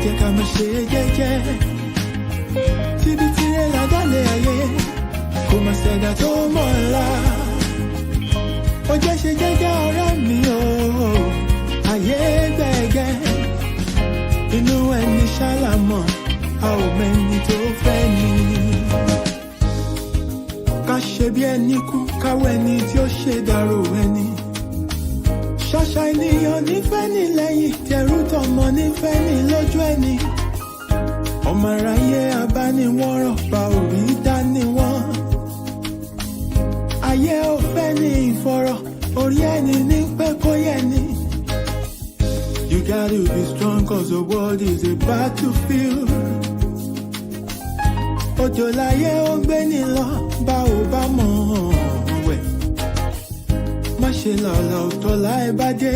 jẹ́ ká máa ṣe jẹ́jẹ́. Síbi tí ẹ ládàlẹ̀ ayé, kò máa ṣẹ̀dá tó mọ̀ ńlá. Ó jẹ́ ṣe jẹ́jẹ́ ọ̀rẹ́ mi o, ayé gbẹ̀gẹ́. Inú ẹni ṣálámọ̀, a ò mẹ́ni tó fẹ́ ni. Ká ṣe bí ẹni kú, káwọ́ ẹni tí ó ṣe dàrò ẹni. Ṣàṣà ènìyàn nífẹ̀ẹ́ ní lẹ́yìn, tẹrú tọmọ nífẹ̀ẹ́ ní lójú ẹni. Ọmọ aráyé abániwọ́rọ̀, bá òbí dání wọ́n. Ayé ò fẹ́ ní ìfọ̀rọ̀, orí ẹni ní pẹ́ kó yẹ ni. You gotta be strong cause the world is a battlefield. Òjò láyé ó gbé ní lọ, bá ò bá mọ̀ wẹ̀. Má ṣe lọ́la òtọ́ láì bá dé,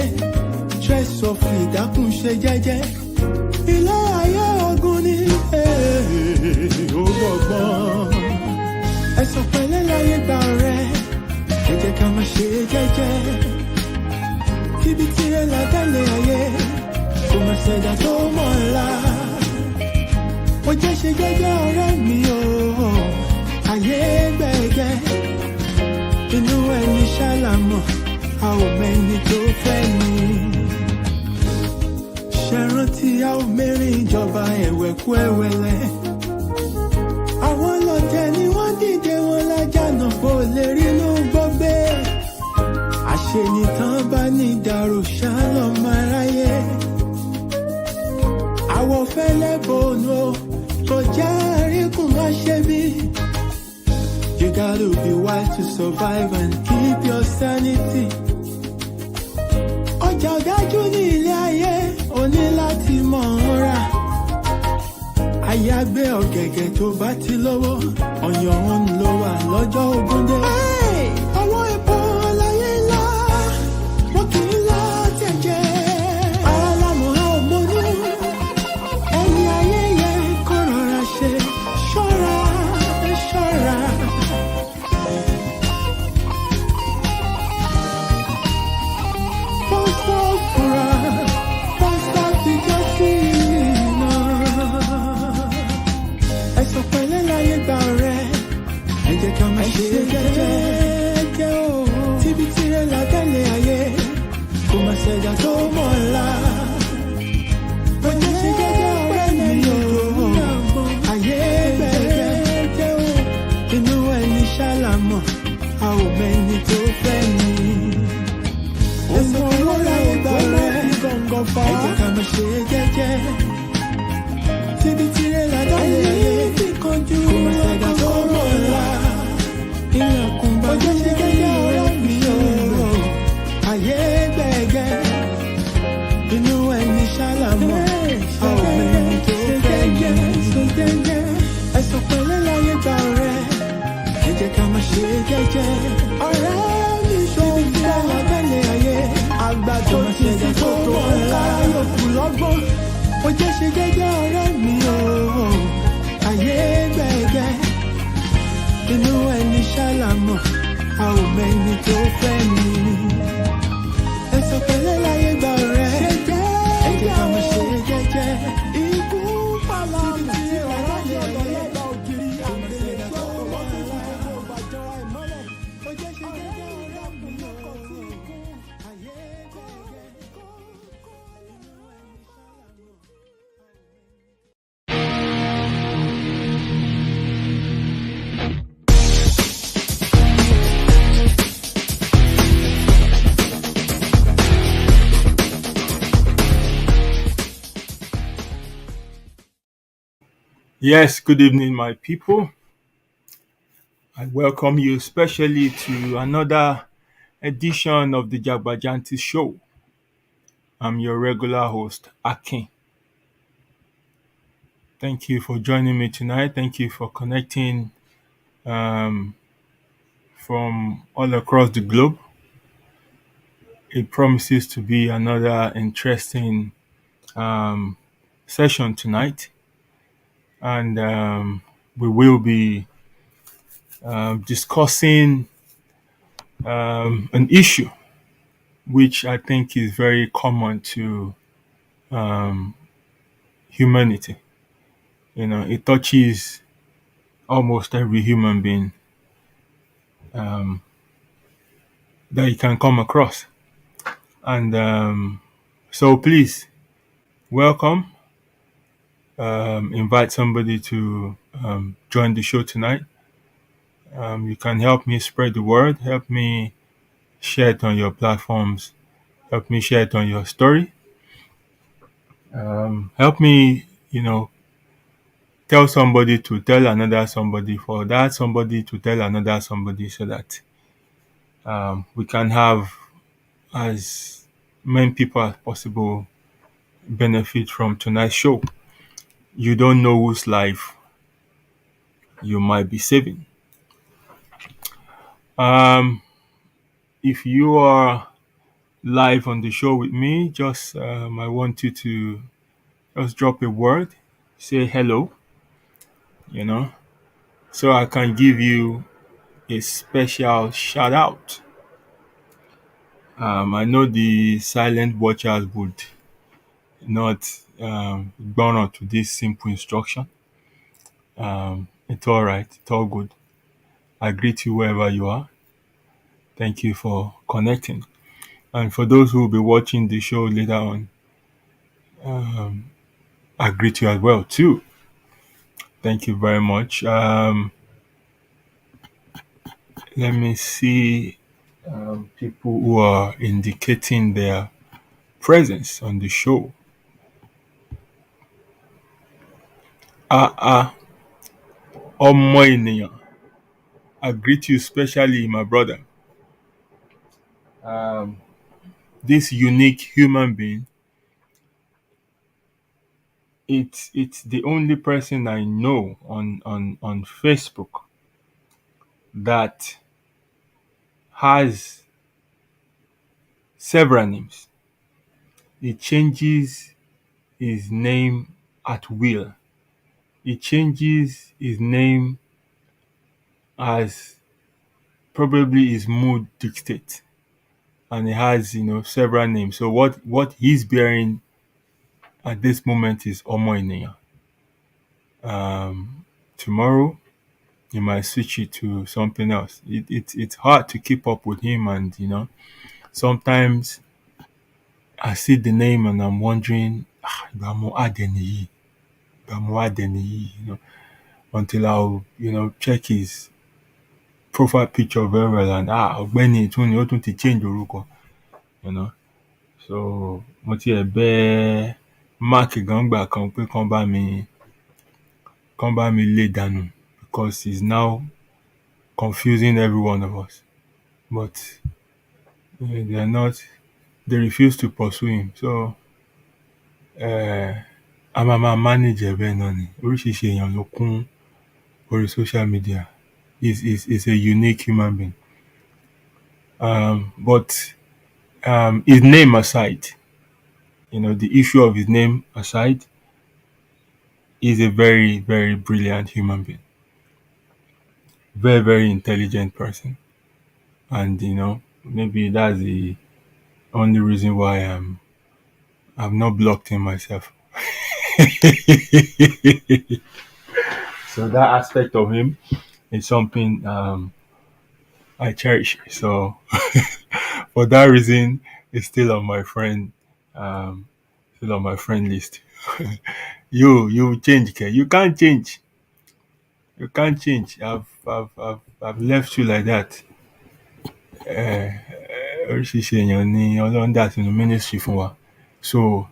stress of ìdákùn ṣe jẹ́jẹ́. Ilé ayé ogun ni ó gbọ̀gbọ́n. Ẹ̀sọ̀ pẹ̀lẹ́ láyé gbà rẹ̀, ẹ jẹ́ ká máa ṣe jẹ́jẹ́. Kíbi tí ẹ ládàlẹ̀ ayé, kò máa ṣẹ̀dá tó mọ̀ ńlá. Ó jẹ́ ṣe jẹ́jẹ́ ọ̀rẹ́ mi o, ayé gbẹ̀gẹ́. Inú ẹni ṣálámọ̀, a ò mẹ́ni tó fẹ́ ni. Ṣé rántí a ò mẹ́rin ìjọba ẹ̀wẹ̀kú ẹ̀wẹ̀lẹ̀. Àwọn lọ́tẹ̀ ni wọ́n dìde wọn lájànà, kò lè rí inú gbọ́gbé. Àṣenìtàn bá ní ìdàrú ṣálọ̀ máa ráyé. Àwọ̀ fẹ́lẹ́ bòónù kò jẹ́ àríkùn má ṣe bí. You gotta be wise to survive and keep your sanity. Ọjà ọ̀dájú ní ilé ayé, o ní láti mọ̀ ọ́n rà. Àyàgbé ọ̀gẹ̀gẹ̀ tó bá ti lówó, ọ̀yàn òun ló wà lọ́jọ́ ogún dé. Ọwọ́ epo láyé ńlá, wọ́n kì í lá tẹ̀jẹ̀. Ara lámọ̀ á ò mọ́nú, ẹni ayé yẹ kó rọra ṣe. Ṣọ́ra, ṣọ́ra. Pásítọ̀ fura, pásítọ̀ ti jẹ́ sí iná. Ẹ̀sọ̀ pẹ̀lẹ́ láyé gbà rẹ̀, ẹ jẹ́ ká máa ṣe jẹ́jẹ́ o. Tíbi tí ẹ ládàlẹ̀ ayé, kò máa ṣẹ̀dá tó mọ̀ ńlá. Ó jẹ́ ṣe jẹ́jẹ́ ọ̀rẹ́ mi o, ayé gbẹ̀gẹ́ o. Inú ẹni ṣálámọ̀, a ò mẹ́ni tó fẹ́ ni. Ẹ̀sọ̀ pẹ̀lẹ́ láyé gbà rẹ̀, ẹ jẹ́ ká máa ṣe jẹ́jẹ́. Tíbi tí ẹ ládàlẹ̀ ayé, kò máa ṣẹ̀dá tó mọ̀ ńlá. Ilẹ̀kùn bá jẹ́ ṣe jẹ́jẹ́ ọ̀rẹ́ mi o, ayé gbẹ̀gẹ́. Inú ẹni ṣálámọ̀, a ò mẹ́ni tó fẹ́ ni. Ẹ̀sọ̀ pẹ̀lẹ́ láyé gbà rẹ̀, ẹ jẹ́ ká máa ṣe jẹ́jẹ́. Ọ̀rẹ́ mi ṣòwò tí ẹ ládàlẹ̀ ayé, àgbà tó ti ti tó tó ńlá yòókù lọ́gbọ́n. Ó jẹ́ ṣe jẹ́jẹ́ ọ̀rẹ́ mi o, ayé gbẹ̀gẹ́. Inú ẹni ṣálámọ̀, a ò mẹ́ni tó fẹ́ ni. Ẹ̀sọ̀ pẹ̀lẹ́ láyé gbà rẹ̀, ẹ jẹ́ ká máa ṣe jẹ́jẹ́. Ikú pàlà mi tí ọ̀rọ̀ yẹ lọ́lọ́gbà ògiri àgbèrè tó wọ́n ti fi gbogbo bàjọ́ra ìmọ́lẹ̀. Ó jẹ́ ṣe jẹ́jẹ́ ọ̀rẹ́ mi lọ́kọ̀ tí ikú ayé gbẹ̀gẹ́. Inú ẹni ṣálámọ̀, Yes, good evening, my people. I welcome you especially to another edition of the Jagbajanti Show. I'm your regular host, Akin. Thank you for joining me tonight. Thank you for connecting from all across the globe. It promises to be another interesting session tonight. And we will be discussing an issue which I think is very common to humanity. It touches almost every human being um, that you can come across. And so please welcome, invite somebody to join the show tonight. You can help me spread the word, help me share it on your platforms, help me share it on your story. Help me, tell somebody to tell another somebody for that somebody to tell another somebody so that we can have as many people as possible benefit from tonight's show. You don't know whose life you might be saving. Um, if you are live on the show with me, just I want you to just drop a word, say hello, you know, so I can give you a special shout out. I know the silent watchers would not burn to this simple instruction. It's all right, it's all good. I greet you wherever you are. Thank you for connecting. And for those who will be watching the show later on, I greet you as well too. Thank you very much. Let me see people who are indicating their presence on the show. Ọmọ ènìyàn. I greet you specially, my brother. This unique human being, it's the only person I know on Facebook that has several names. He changes his name at will. He changes his name as probably his mood dictates. And he has, several names. So what he's bearing at this moment is Ọmọ ènìyàn. Tomorrow you might switch it to something else. It's hard to keep up with him, and sometimes I see the name and I'm wondering, ìgbà mo add ẹni yìí, ìgbà mo add ẹni yìí, until I'll check his profile picture very well, and ọ̀gbẹ́ni tún ni ó tún ti change orúkọ, so mo tiẹ̀ bẹ̀ Mark gan gbà kan pé kán bá mi lé dànù because he's now confusing every one of us, but they refuse to pursue him, so a máa manage ẹ̀ bẹ́ẹ̀ náà ni. Oríṣiríṣi èèyàn ló kún orí social media. Is a unique human being. But his name aside, the issue of his name aside, he's a very, very brilliant human being. Very, very intelligent person. And, maybe that's the only reason why I've not blocked him myself. So that aspect of him is something I cherish. So for that reason, it's still on my friend list. You change, Ke. You can't change. You can't change. I've left you like that. Oríṣiríṣi èèyàn ni Ọlọ́run dà sínú ministry fún wa. So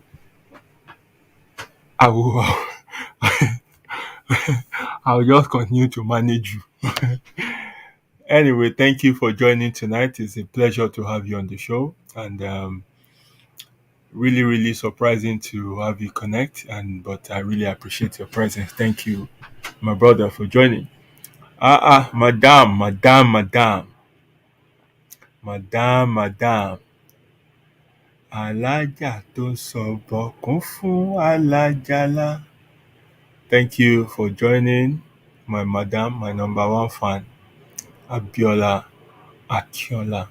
I will I'll just continue to manage you. Anyway, thank you for joining tonight. It's a pleasure to have you on the show, and really, really surprising to have you connect. But I really appreciate your presence. Thank you, my brother, for joining. Madam. Alájà tó sọ̀bọ̀ kún fún alájálá. Thank you for joining, my madam, my number one fan, Abiola Akinola.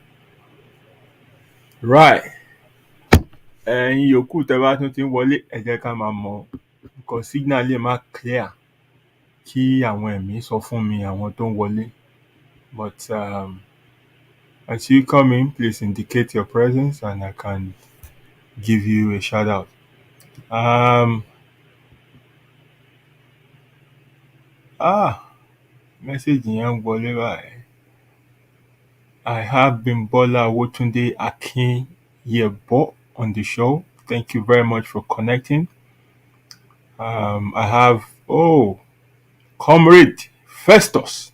Right. Ẹ̀yin yòókù tẹ́ bá tún ti ń wọlé, ẹ jẹ́ ká máa mọ̀ because signal lè má clear kí àwọn ẹ̀mí sọ fún mi àwọn tó ń wọlé. But as you come in, please indicate your presence and I can give you a shout out. Message yẹn ń wọlé báyìí. I have Bimbola Wotunde Akinyebo on the show. Thank you very much for connecting. I have Comrade Festus.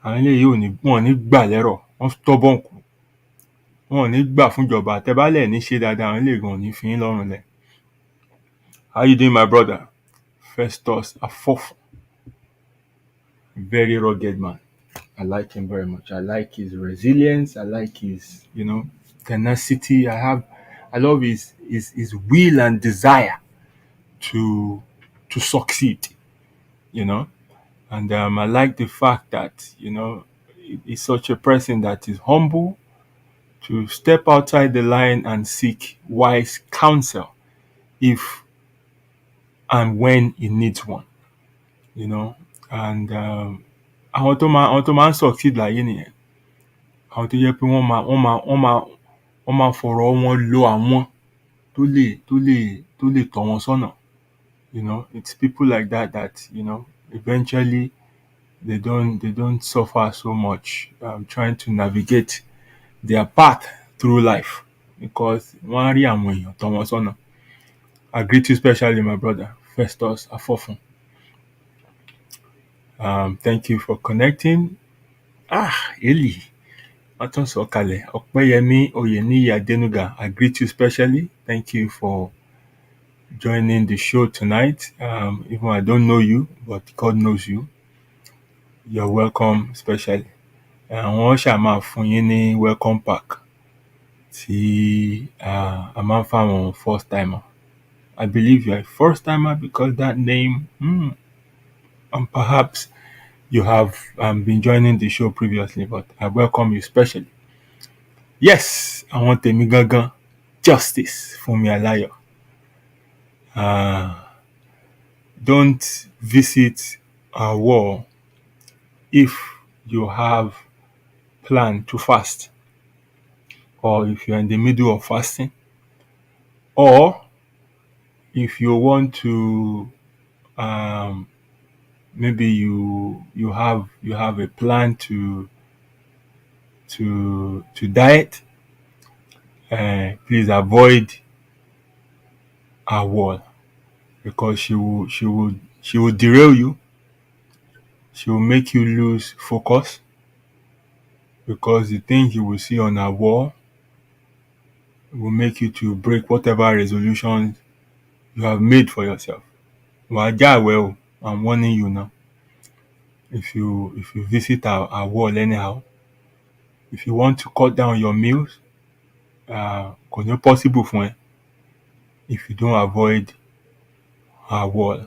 Àwọn eléyìí wọn ò ní gbà lẹ́rọ̀, wọ́n stubborn kù. Wọn ò ní gbà fúnjọba, àtẹ̀bálẹ̀ ní ṣe dáadáa, àwọn eléyìí gan ò ní fi yín lọ́rùn lẹ̀. How you doing, my brother? Festus Afof. Very rugged man. I like him very much. I like his resilience. I like his, tenacity. I love his will and desire to succeed, And I like the fact that, he's such a person that is humble to step outside the line and seek wise counsel if and when he needs one, And àwọn tó máa ń succeed láyé nìyẹn. Àwọn tó jẹ́ pé wọ́n máa fọ̀rọ̀ wọn lo àwọn tó lè tọ́ wọn sọ́nà. It's people like that, eventually they don't suffer so much trying to navigate their path through life because wọ́n á rí àwọn èèyàn tọ́ wọn sọ́nà. I greet you especially, my brother, Festus Afofun. Thank you for connecting. Eli. Atun Sokale, Okpeyemi Oyeniyi Adenuga, I greet you specially. Thank you for joining the show tonight. Even I don't know you, but God knows you. You're welcome specially. Wọ́n ṣáà máa fún yín ní welcome pack tí a máa ń fáwọn first timer. I believe you're a first timer because that name, and perhaps you have been joining the show previously, but I welcome you specially. Yes, I want Tèmi Gangan, Justice Fúnmi Aláyọ̀. Don't visit our wall if you have planned to fast, or if you're in the middle of fasting, or if you want to maybe you have a plan to diet, please avoid our wall because she will derail you. She will make you lose focus because the things you will see on our wall will make you to break whatever resolutions you have made for yourself. Well, I'm warning you now. If you visit our wall anyhow, if you want to cut down your meals, kò ní possible fún ẹ if you don't avoid our wall.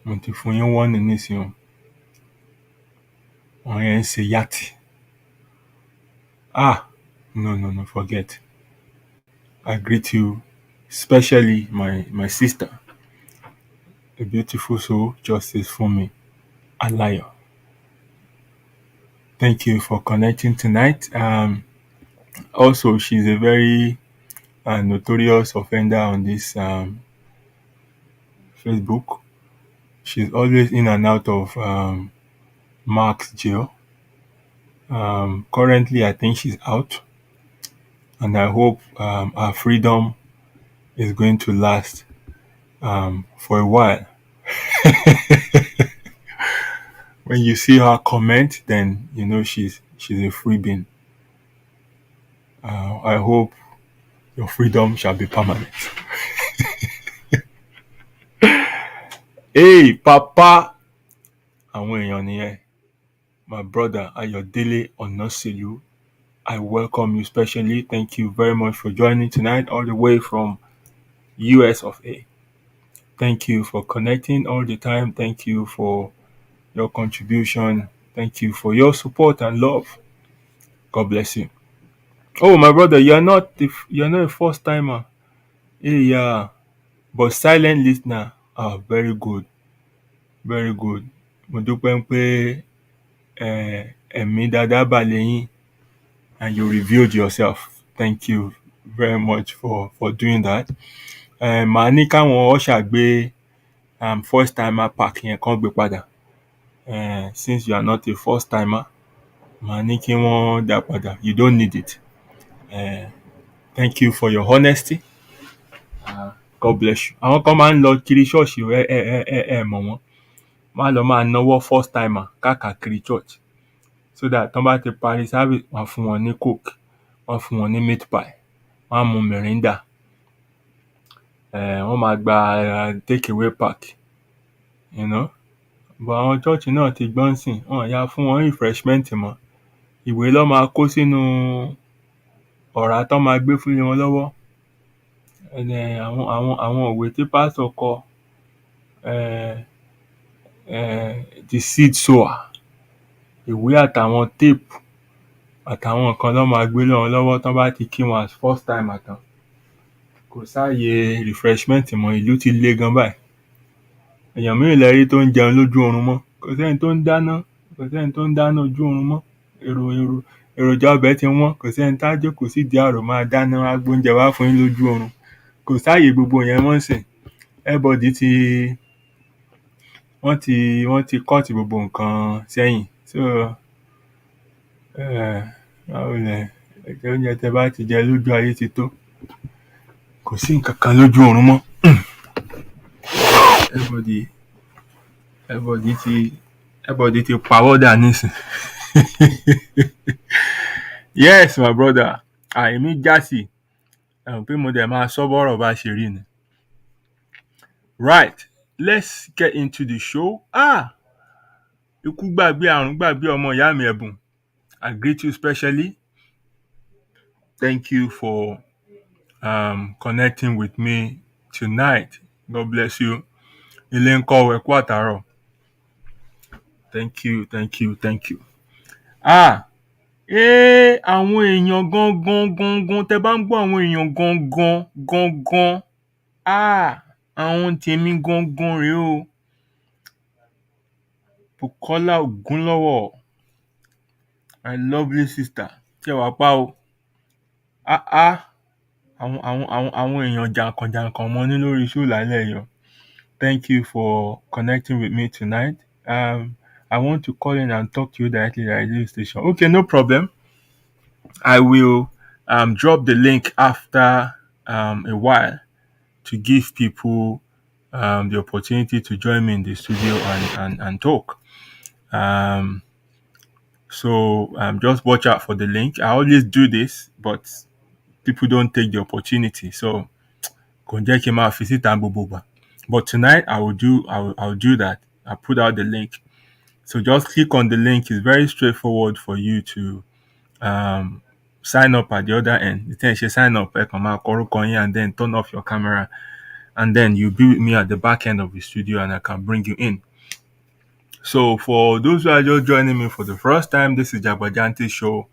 Mo ti fún yín warning nísìnyí. Wọ́n yẹn ń ṣe yàtì. No, forget. I greet you, especially my sister, a beautiful soul, Justice Fúnmi Aláyọ̀. Thank you for connecting tonight. Also, she's a very notorious offender on this Facebook. She's always in and out of Mark's jail. Currently, I think she's out. And I hope her freedom is going to last for a while. When you see her comment, then you know she's a free being. I hope your freedom shall be permanent. Hey, Papa! Àwọn èèyàn nìyẹn. My brother Ayọ̀délé Ọ̀nàṣèlú, I welcome you specially. Thank you very much for joining tonight all the way from US of A. Thank you for connecting all the time. Thank you for your contribution. Thank you for your support and love. God bless you. Oh, my brother, you're not a first timer. Hey, yeah, but silent listener. Very good, very good. Mo dúpẹ́ pé ẹ̀mí dáadáa bà lẹ́yìn and you revealed yourself. Thank you very much for doing that. Màá ní káwọn usher gbé first timer pack yẹn kán gbé padà. Since you are not a first timer, màá ní kí wọ́n dá padà. You don't need it. Thank you for your honesty. God bless you. Àwọn kan máa ń lọ kiri ṣọ́ọ̀ṣì mọ̀ wọ́n. Wọ́n á lọ máa náwó first timer káàkiri church. So that tán bá ti parí service, wọ́n á fún wọn ní coke, wọ́n á fún wọn ní meat pie, wọ́n á mu mirinda. Wọ́n máa gba take away pack. You know? But àwọn church náà ti gbọ́n sìn, wọ́n yá fún wọn refreshment mọ́. Ìwé ló máa kó sínú ọ̀rá tán máa gbé fún wọn lọ́wọ́. Àwọn òwe tí pásítọ̀ kọ, the seed sower, ìwé àtàwọn tape àtàwọn nǹkan ló máa gbé lọ́wọ́ lọ́wọ́ tán bá ti kí wọn as first timer tán. Kò sáàyè refreshment mọ́, ìlú ti le gan báyìí. Èèyàn mélòó lẹ rí tó ń jẹun lójú oorun mọ́? Kò sẹ́ni tó ń dáná ojú oorun mọ́. Èròjà ọbẹ̀ ti wọ́n, kò sẹ́ni tá jókòó sídìí àrò máa dáná wá gbóúnjẹ wá fún yín lójú oorun. Kò sáàyè gbogbo yẹn mọ́ nsìn. Everybody wọ́n ti cut gbogbo nǹkan sẹ́yìn. So oúnjẹ tẹ bá ti jẹ lójú ayé ti tó. Kò sí nǹkan kan lójú oorun mọ́. Everybody ti pawọ́dà nísìn. Yes, my brother. Èmi já sí. Pé mo dẹ̀ máa sọ bọ́rọ̀ bá ṣe rí ni. Right. Let's get into the show. Ikú gbàgbé àrùn gbàgbé ọmọ ìyá mi Ẹ̀bùn. I greet you specially. Thank you for connecting with me tonight. God bless you. Ilé ń kọ́ ẹ kú àtàárọ̀. Thank you. Àwọn èèyàn gangan tẹ bá ń gbọ́ àwọn èèyàn gangan. Àwọn tèmi gangan rèé o. Bukola Ogunlọ́wọ̀, my lovely sister. Ṣé wàá pa o? Àwọn èèyàn jàǹkàn mọ́ ní lórí show lálẹ́ yọ. Thank you for connecting with me tonight. I want to call in and talk to you directly at the radio station. Okay, no problem. I will drop the link after a while to give people the opportunity to join me in the studio and talk. So just watch out for the link. I always do this, but people don't take the opportunity. So but tonight I will do that. I'll put out the link. So just click on the link. It's very straightforward for you to sign up at the other end. You sign up and then turn off your camera, and then you'll be with me at the back end of the studio and I can bring you in. So for those who are just joining me for the first time, this is Jagbajanti's show,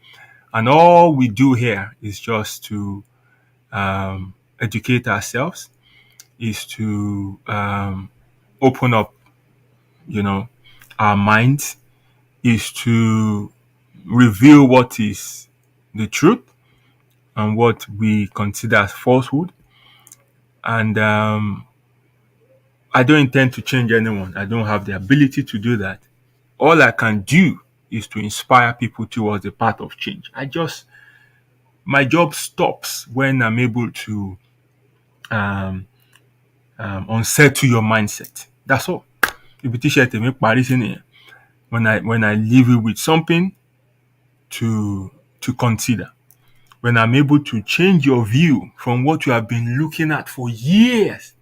and all we do here is just to educate ourselves, is to open up, our minds, is to reveal what is the truth and what we consider as falsehood. And I don't intend to change anyone. I don't have the ability to do that. All I can do is to inspire people towards the path of change. My job stops when I'm able to unsettle your mindset. That's all. When I leave you with something to consider. When I'm able to change your view from what you have been looking at for years,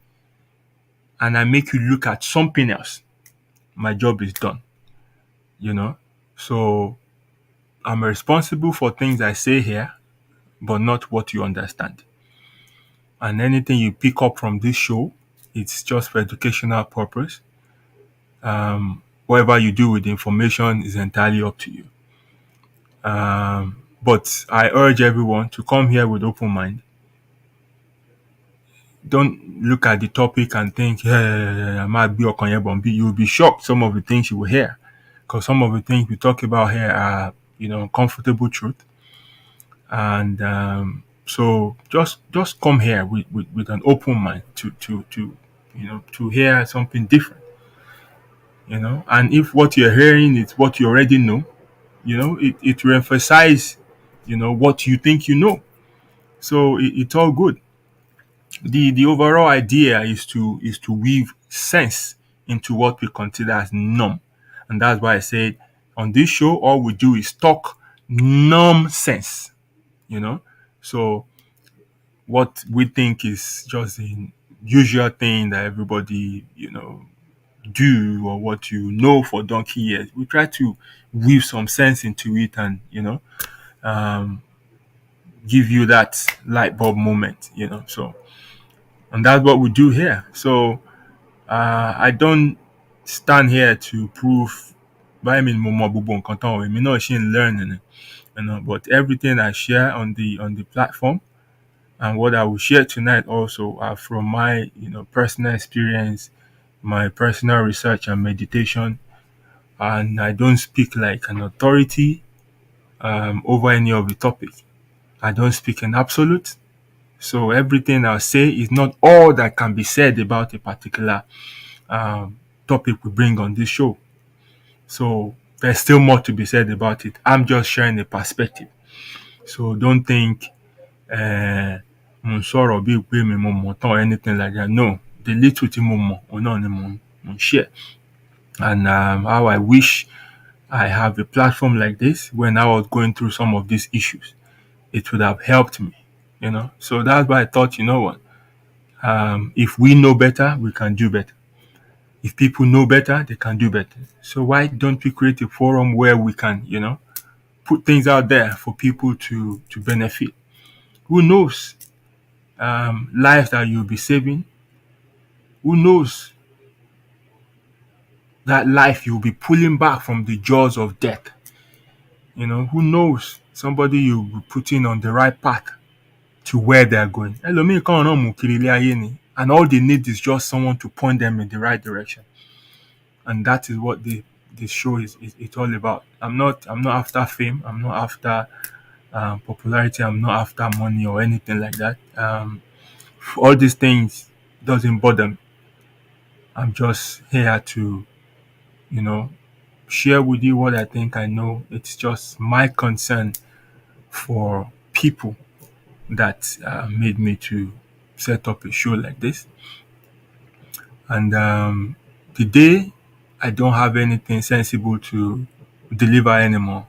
and I make you look at something else, my job is done. So I'm responsible for things I say here, but not what you understand. And anything you pick up from this show, it's just for educational purpose. Whatever you do with the information is entirely up to you. But I urge everyone to come here with open mind. don't look at the topic and think, I might be Okonye Bombi. You'll be shocked some of the things you will hear. Because some of the things we talk about here are, comfortable truth. And so just come here with an open mind to hear something different. And if what you're hearing is what you already know, it will emphasize, what you think you know. So it's all good. The overall idea is to weave sense into what we consider as norm. And that's why I said on this show, all we do is talk nonsense, you know. So what we think is just the usual thing that everybody, do, or what you know for donkey years. We try to weave some sense into it and, um, give you that light bulb moment, So, and that's what we do here. So, I don't stand here to prove by me mo mọ gbogbo nǹkan tán o, èmi náà ṣì ń learn ni, but everything I share on the platform and what I will share tonight also are from my personal experience, my personal research and meditation, and I don't speak like an authority over any of the topic. I don't speak in absolute. So everything I'll say is not all that can be said about a particular topic we bring on this show. So there's still more to be said about it. I'm just sharing a perspective. So don't think mo ń sọ̀rọ̀ bíi pé mi mo mọ̀ tán or anything like that. No, the little tí mo mọ̀ òun náà ni mo ń share. And how I wish I have a platform like this when I was going through some of these issues. It would have helped me, So that's why I thought, you know what? If we know better, we can do better. If people know better, they can do better. So why don't we create a forum where we can, put things out there for people to benefit? Who knows? Lives that you'll be saving. Who knows that life you'll be pulling back from the jaws of death? Who knows? Somebody you'll be putting on the right path to where they're going. Ẹlòmíì kàn rán mú kiri ilé ayé ni, and all they need is just someone to point them in the right direction. And that is what this show is it's all about. I'm not after fame. I'm not after popularity. I'm not after money or anything like that. All these things doesn't bother me. I'm just here to, share with you what I think I know. It's just my concern for people that made me to set up a show like this. And the day I don't have anything sensible to deliver anymore,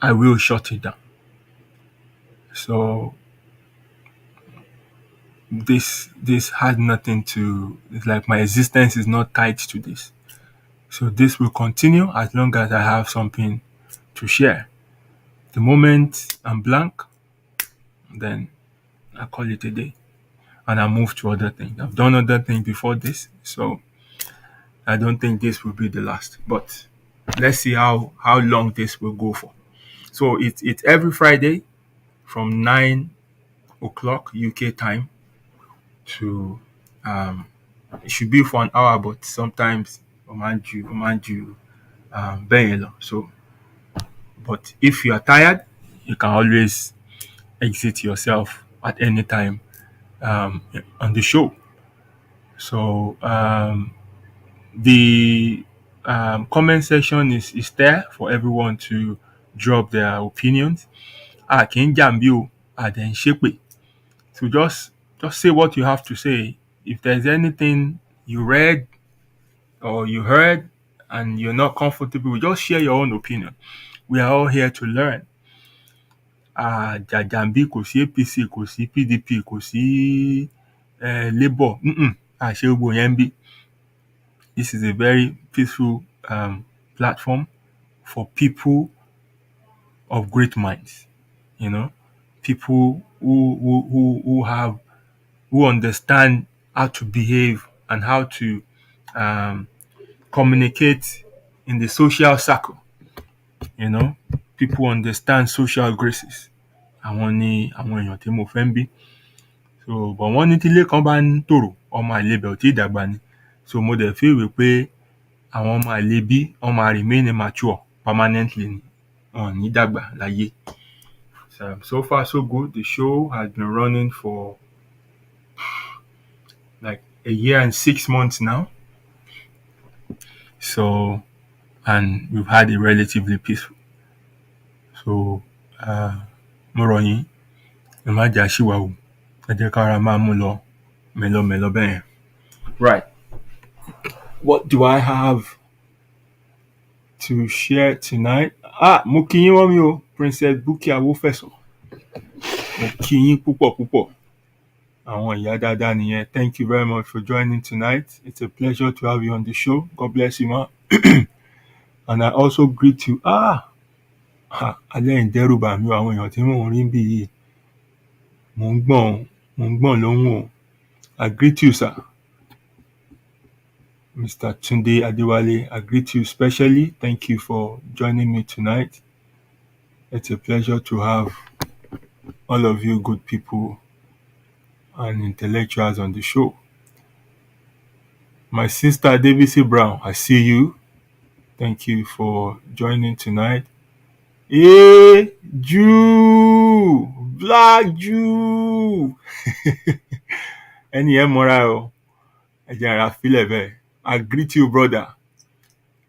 I will shut it down. So this has nothing to, it's like my existence is not tied to this. So this will continue as long as I have something to share. The moment I'm blank, then I call it a day and I move to other things. I've done other things before this, so I don't think this will be the last. But let's see how long this will go for. So it's every Friday from 9 o'clock UK time to it should be for an hour, but sometimes remind you bẹ́ẹ̀ lọ. So, but if you are tired, you can always exit yourself at any time on the show. So the comment section is there for everyone to drop their opinions. Kì í jà ń bí o, dẹ̀ ń ṣépè. So just say what you have to say. If there's anything you read or you heard and you're not comfortable, just share your own opinion. We are all here to learn. Jàjàmbí kò sí APC, kò sí PDP, kò sí Labour. Àṣẹ gbogbo yẹn ń bí. This is a very peaceful platform for people of great minds. People who understand how to behave and how to communicate in the social circle. People understand social graces. Àwọn èèyàn tí mo fẹ́ ń bí. So but wọ́n ní tílé kan bá ń tòrò ọmọ àlè ibẹ̀ ò tíì dàgbà ni. So mo dẹ̀ feel wípé àwọn ọmọ àlè bí wọ́n máa remain immature permanently ni, wọn ò ní dàgbà láyé. So far so good. The show has been running for like a year and 6 months now. So, and we've had it relatively peaceful. So, mo rọ̀ yín, ẹ má jà síwáwù, ẹ jẹ́ kára máa mú lọ mẹ́lọmẹ́lọ bẹ́yẹn. Right. What do I have to share tonight? Mo kí yín mọ́mí o, Princess Bukky Awofeso. Mo kí yín púpọ̀ púpọ̀. Àwọn ìyá dáadáa nìyẹn. Thank you very much for joining tonight. It's a pleasure to have you on the show. God bless you, ma. And I also greet you. Alẹ́ ìdẹ́rùbà mi àwọn èèyàn tí mò ń rí bí yìí. Mò ń gbọ̀n lóhùn o. I greet you, sir. Mr. Tunde Adewale, I greet you specially. Thank you for joining me tonight. It's a pleasure to have all of you good people and intellectuals on the show. My sister Davisy Brown, I see you. Thank you for joining tonight. Hey, Jew, Black Jew. Ẹni ẹ mọ́ra o, ẹ jẹ́ ara fílẹ̀ bẹ́ẹ̀. I greet you, brother.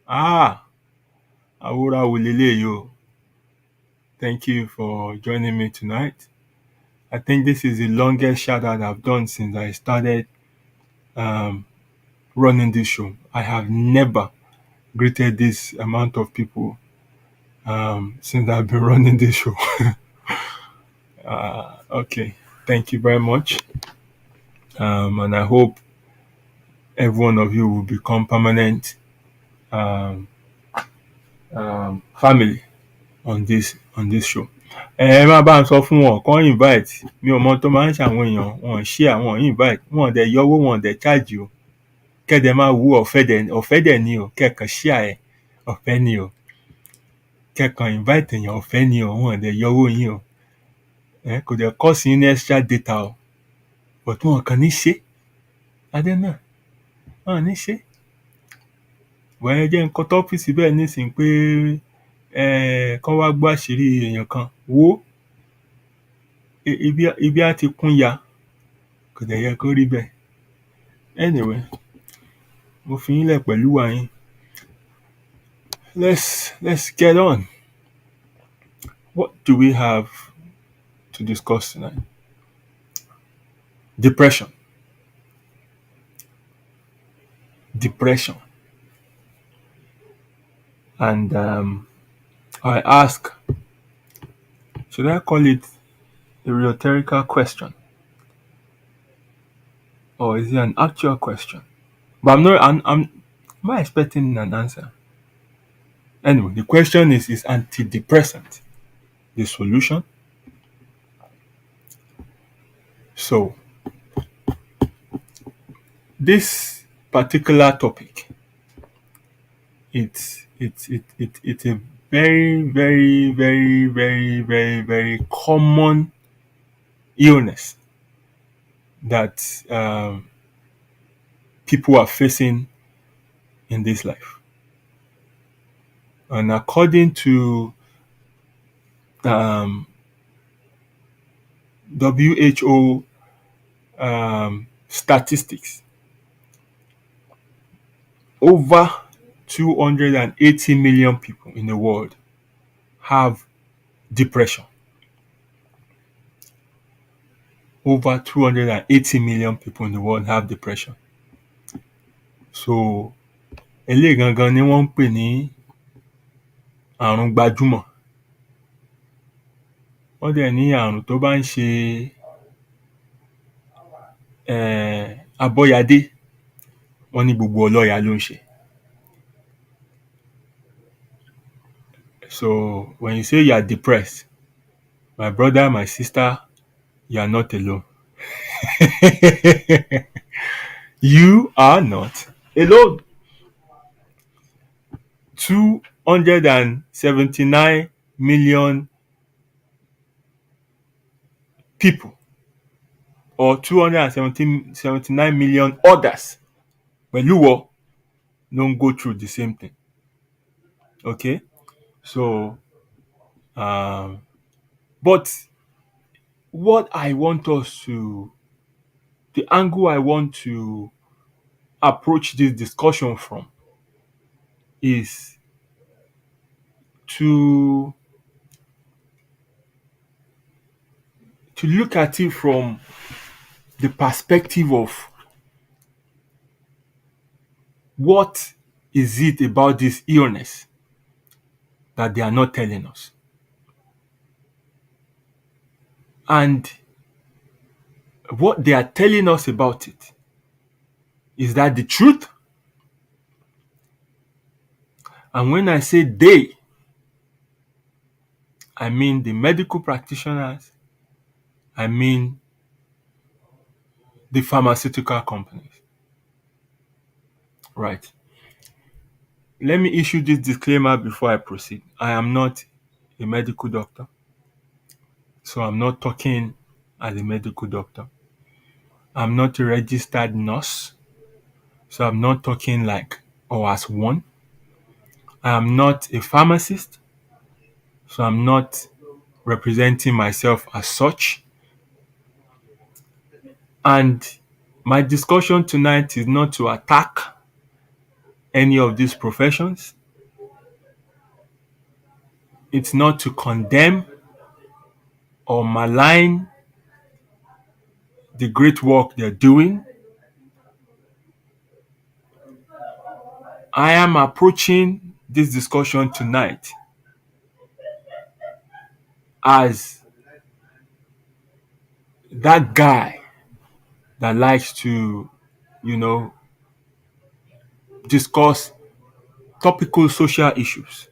Àwòrán wò lélẹ́yìí o. Thank you for joining me tonight. I think this is the longest shout out I've done since I started running this show. I have never greeted this amount of people since I've been running this show. Okay, thank you very much. And I hope every one of you will become permanent family on this show. Ẹ má bá ń sọ fún wọn kàn invite, mi ò mọ tó máa ń ṣàwọn èèyàn, wọn share, wọn invite, wọn dẹ̀ yọwọ́, wọn dẹ̀ charge o. Kẹ́dẹ̀ máa wú ọ̀fẹ́ dẹ̀ ni o, kẹ́kàn share ẹ̀ ọ̀fẹ́ ni o. Kẹ́kàn invite èèyàn ọ̀fẹ́ ni o, wọn dẹ̀ yọwọ́ yín o. Kò dẹ̀ cost yín ní extra data o. But wọn kàn ní ṣe. Adé náà, wọn ní ṣe. Wọ́n jẹ́ nǹkan tọ́fíìsì bẹ́ẹ̀ nísìnyí pé kán wá gbọ́ àṣírí èèyàn kan. Wo ibi á ti kún ya, kò dẹ̀ yẹ kó rí bẹ́ẹ̀. Anyway, mo fi yín lẹ̀ pẹ̀lú wa yín. Let's get on. What do we have to discuss tonight? Depression. And I ask, should I call it a rhetorical question? Or is it an actual question? But I'm not expecting an answer. Anyway, the question is antidepressant the solution? So, this particular topic, it's a very, very, very, very, very, very common illness that people are facing in this life. And according to WHO statistics, over 280 million people in the world have depression. Over 280 million people in the world have depression. So, eléyìí gangan ni wọ́n ń pè ní àrùn gbajúmọ̀. Wọ́n dẹ̀ ní àrùn tó bá ń ṣe abọ́yadé, wọ́n ní gbogbo ọlọ́ya ló ń ṣe. So when you say you are depressed, my brother, my sister, you are not alone. You are not alone. 279 million people or 279 million others pẹ̀lú wọ don't go through the same thing. Okay? So, but what I want us to, the angle I want to approach this discussion from is to look at it from the perspective of what is it about this illness that they are not telling us. And what they are telling us about it, is that the truth? And when I say they, I mean the medical practitioners, I mean the pharmaceutical companies. Right. Let me issue this disclaimer before I proceed. I am not a medical doctor, so I'm not talking as a medical doctor. I'm not a registered nurse, so I'm not talking like or as one. I am not a pharmacist, so I'm not representing myself as such. And my discussion tonight is not to attack any of these professions. It's not to condemn or malign the great work they're doing. I am approaching this discussion tonight as that guy that likes to, discuss topical social issues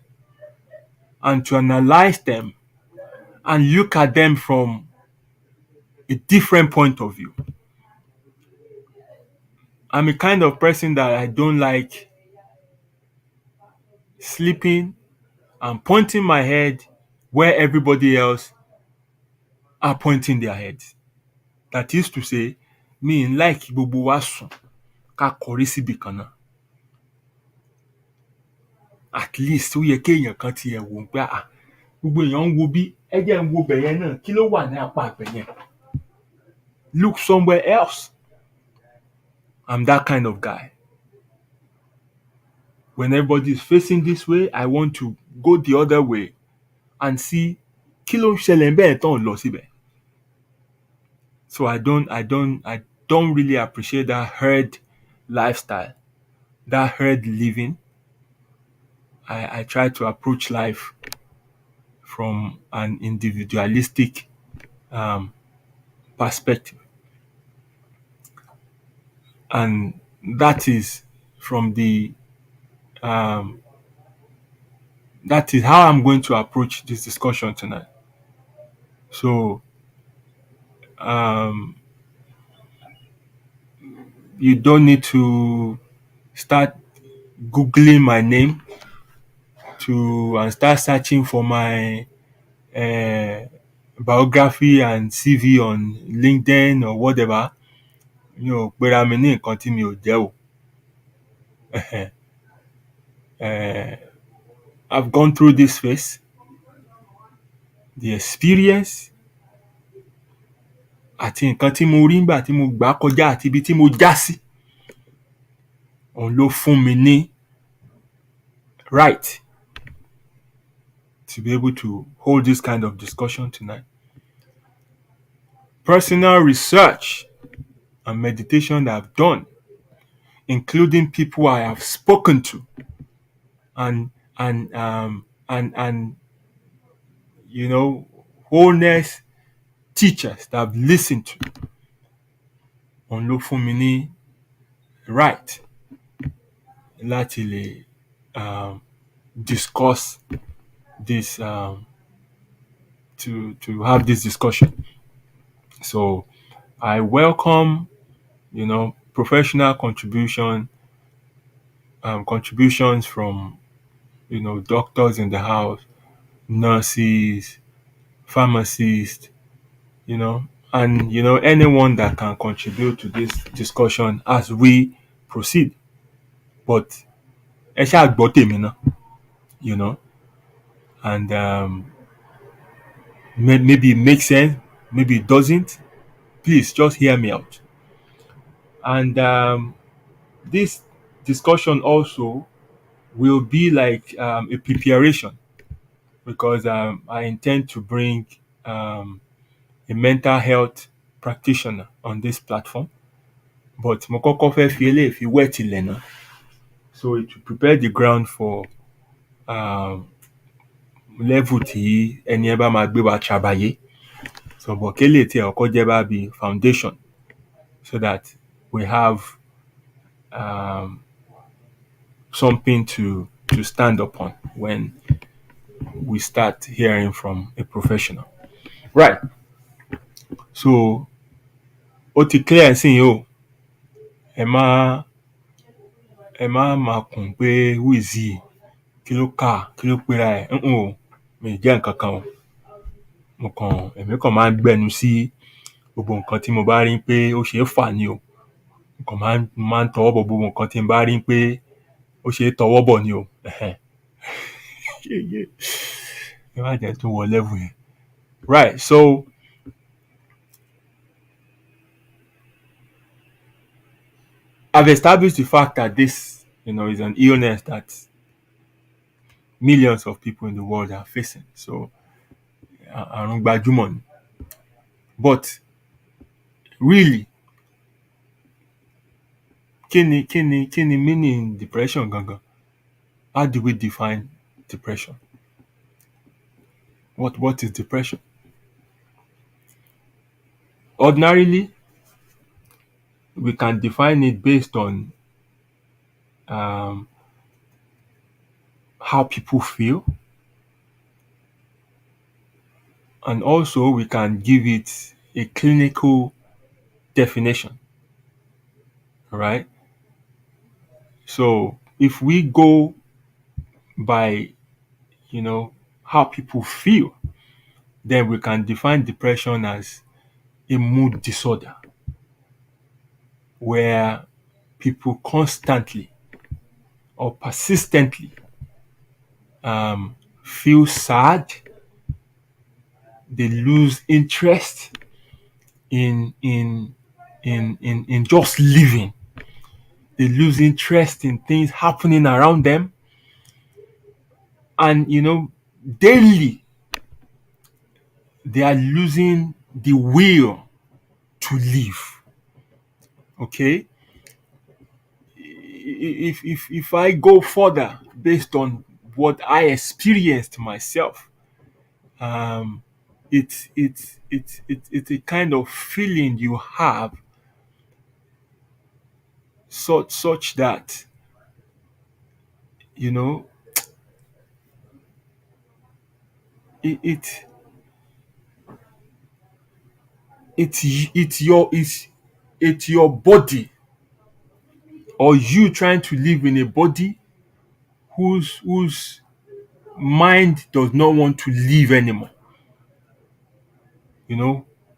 and to analyze them and look at them from a different point of view. I'm a kind of person that I don't like sleeping and pointing my head where everybody else are pointing their heads. That is to say, me n like gbogbo wa sùn ká kọrí síbi kan náà. At least ó yẹ kéèyàn kan tiẹ̀ wò pé gbogbo èèyàn ń wo bí ẹ jẹ́ ń wo bẹ̀yẹn náà kí ló wà ní apá bẹ̀yẹn. Look somewhere else. I'm that kind of guy. When everybody is facing this way, I want to go the other way and see kí ló ń ṣẹlẹ̀ bẹ́ẹ̀ tán lọ síbẹ̀. So I don't really appreciate that herd lifestyle, that herd living. I try to approach life from an individualistic perspective. And that is that is how I'm going to approach this discussion tonight. So you don't need to start Googling my name and start searching for my biography and CV on LinkedIn or whatever. Pera mi ní nǹkan tí mi ò jẹ́ o. I've gone through this phase. The experience àti nǹkan tí mo rí nígbà tí mo gbà kọjá àti ibi tí mo já sí. Òun ló fún mi ní right to be able to hold this kind of discussion tonight. Personal research and meditation that I've done, including people I have spoken to, and wholeness teachers that I've listened to. Òun ló fún mi ní right láti lè discuss this to have this discussion. So I welcome professional contributions from doctors in the house, nurses, pharmacists, and anyone that can contribute to this discussion as we proceed. But ẹ ṣáà gbọ́ tèmi náà, you know, and maybe it makes sense, maybe it doesn't. Please just hear me out. And this discussion also will be like a preparation, because I intend to bring a mental health practitioner on this platform. But mo kọ́kọ́ fẹ́ fi eléyìí fi wet ilẹ̀ náà, so it will prepare the ground for level tí ẹni ẹ bá máa gbé wa ṣàbàyé. So but kéléyìí tí ẹ kọ́kọ́ jẹ́ bá bí foundation, so that we have something to stand upon when we start hearing from a professional. Right. So ó ti clear sí yín o. ẹ má máa kùn pé who is he, kí ló kà, kí ló pera ẹ̀ o, mi ì jẹ́ nǹkan kan o. Èmi kàn máa ń gbẹnu sí gbogbo nǹkan tí mo bá rí pé ó ṣe é fà ní o. Mo kàn máa ń tọwọ́ bọ̀ gbogbo nǹkan tí n bá rí pé ó ṣe é tọwọ́ bọ̀ ní o. Ẹ má jẹ́ tó wọ level yẹn. Right. So I've established the fact that this, is an illness that millions of people in the world are facing. So, àrùn gbajúmọ̀ ni. But really, kí ni meaning depression gangan? How do we define depression? What is depression? Ordinarily, we can define it based on how people feel, and also we can give it a clinical definition. All right. So if we go by how people feel, then we can define depression as a mood disorder where people constantly or persistently feel sad. They lose interest in just living. They lose interest in things happening around them. And daily they are losing the will to live. Okay? If I go further based on what I experienced myself, it's a kind of feeling you have such that it's your body, or you trying to live in a body whose mind does not want to live anymore.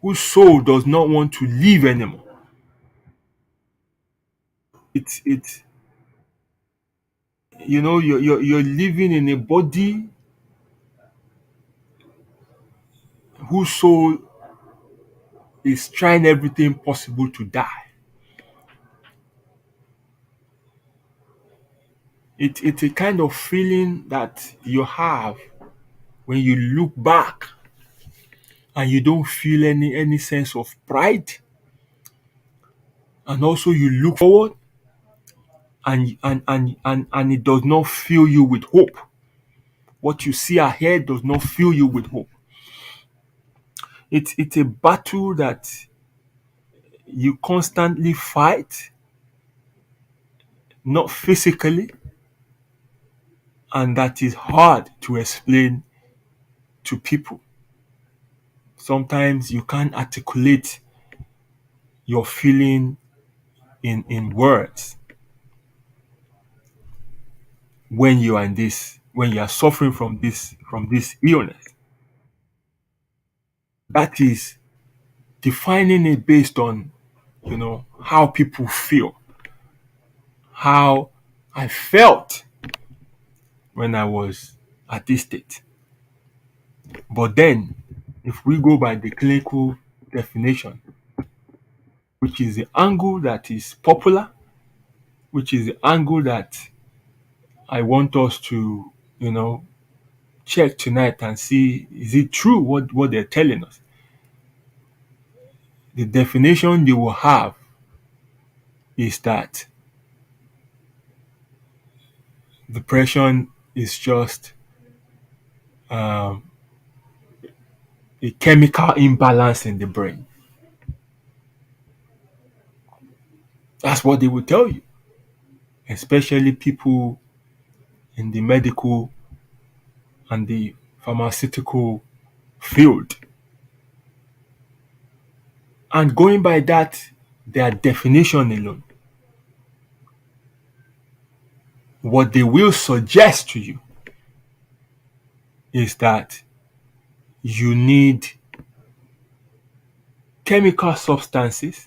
Whose soul does not want to live anymore. It's you're living in a body whose soul is trying everything possible to die. It's a kind of feeling that you have when you look back and you don't feel any sense of pride, and also you look forward and it does not fill you with hope. What you see ahead does not fill you with hope. It's a battle that you constantly fight, not physically, and that is hard to explain to people. Sometimes you can't articulate your feeling in words when you are suffering from this illness. That is defining it based on, how people feel, how I felt when I was at this state. But then, if we go by the clinical definition, which is the angle that is popular, which is the angle that I want us to, check tonight and see, is it true what they're telling us? The definition you will have is that depression is just um, a chemical imbalance in the brain. That's what they will tell you, especially people in the medical and the pharmaceutical field. And going by that, their definition alone, what they will suggest to you is that you need chemical substances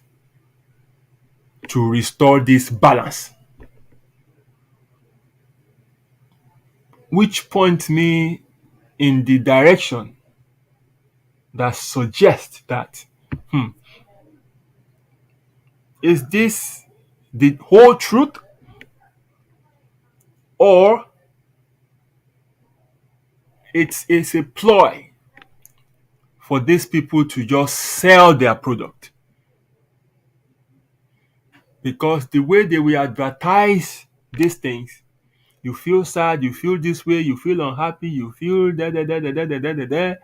to restore this balance, which points me in the direction that suggests that is this the whole truth, or it's a ploy for these people to just sell their product? Because the way they will advertise these things, you feel sad, you feel this way, you feel unhappy, you feel da da da da da da da da da,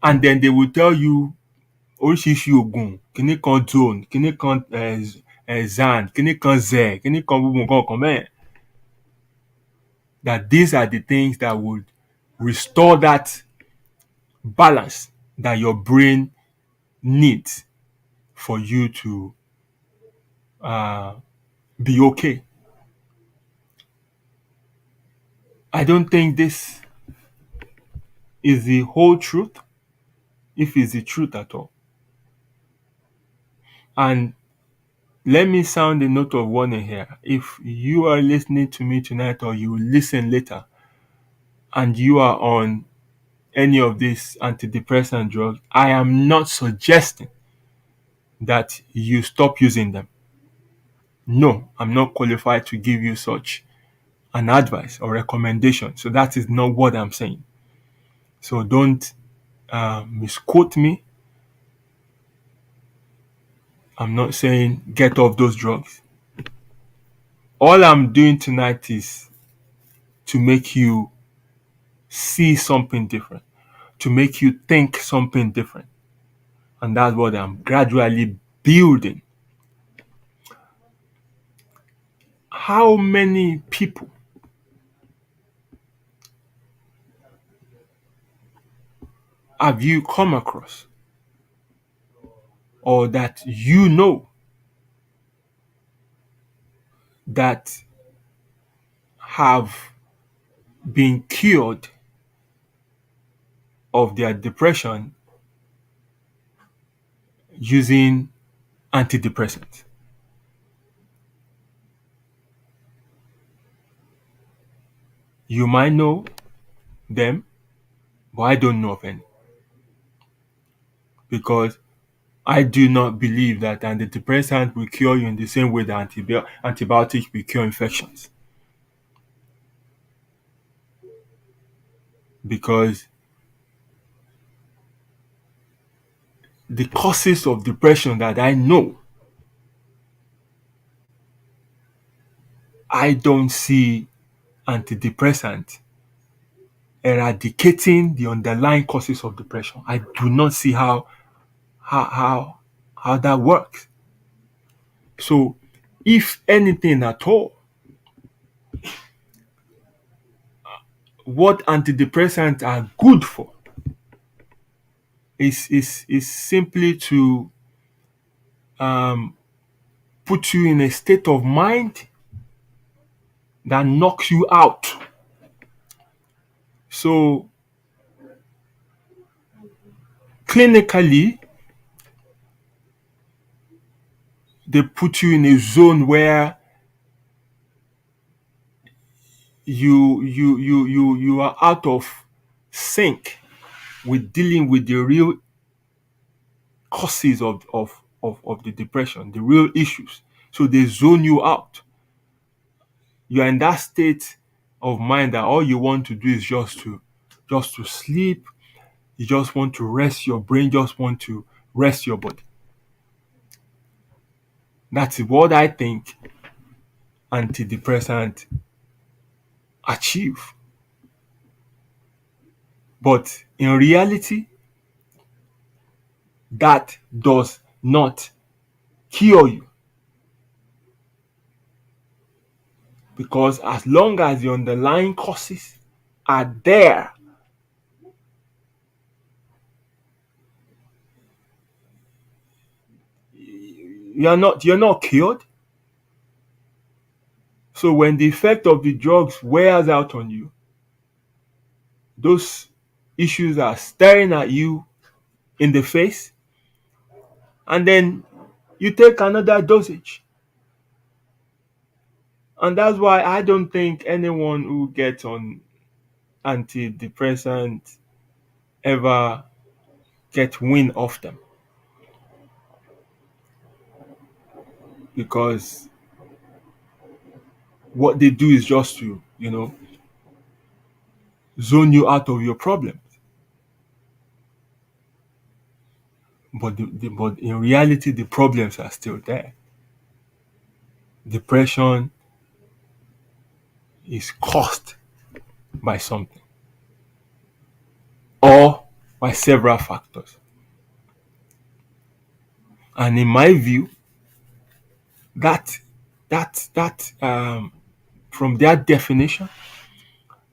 and then they will tell you oríṣiríṣi oògùn, kíní kan zone, kíní kan zan, kíní kan zẹ, kíní kan gbogbo nǹkan kan mẹ́ẹ̀. That these are the things that would restore that balance that your brain needs for you to be okay. I don't think this is the whole truth, if it's the truth at all. And let me sound a note of warning here. If you are listening to me tonight, or you will listen later, and you are on any of these antidepressant drugs, I am not suggesting that you stop using them. No, I'm not qualified to give you such an advice or recommendation. So that is not what I'm saying. So don't misquote me. I'm not saying get off those drugs. All I'm doing tonight is to make you see something different, to make you think something different. And that's what I'm gradually building. How many people have you come across, or that you know, that have been cured of their depression using antidepressants? You might know them, but I don't know of any. Because I do not believe that antidepressant will cure you in the same way that antibiotics will cure infections. Because the causes of depression that I know, I don't see antidepressant eradicating the underlying causes of depression. I do not see how that works. So, if anything at all, what antidepressants are good for is simply to put you in a state of mind that knocks you out. So, clinically, they put you in a zone where you are out of sync with dealing with the real causes of the depression, the real issues. So they zone you out. You are in that state of mind that all you want to do is just to sleep. You just want to rest your brain, just want to rest your body. That's what I think antidepressant achieve. But in reality, that does not cure you. Because as long as the underlying causes are there, you're not cured. So when the effect of the drugs wears out on you, those issues are staring at you in the face, and then you take another dosage. And that's why I don't think anyone who gets on antidepressant ever get wind of them, because what they do is just to, zone you out of your problems. But in reality, the problems are still there. Depression is caused by something or by several factors. And in my view, that from their definition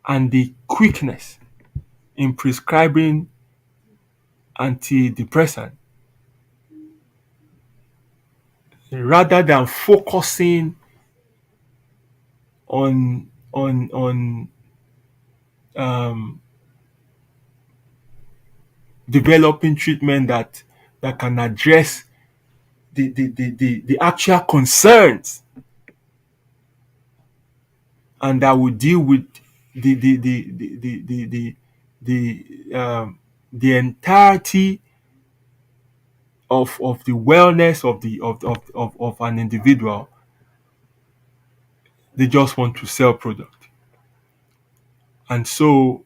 and the quickness in prescribing antidepressant, rather than focusing on um, developing treatment that can address the actual concerns, and that will deal with the the the the the the the, the entirety of the wellness of an individual. They just want to sell product. And so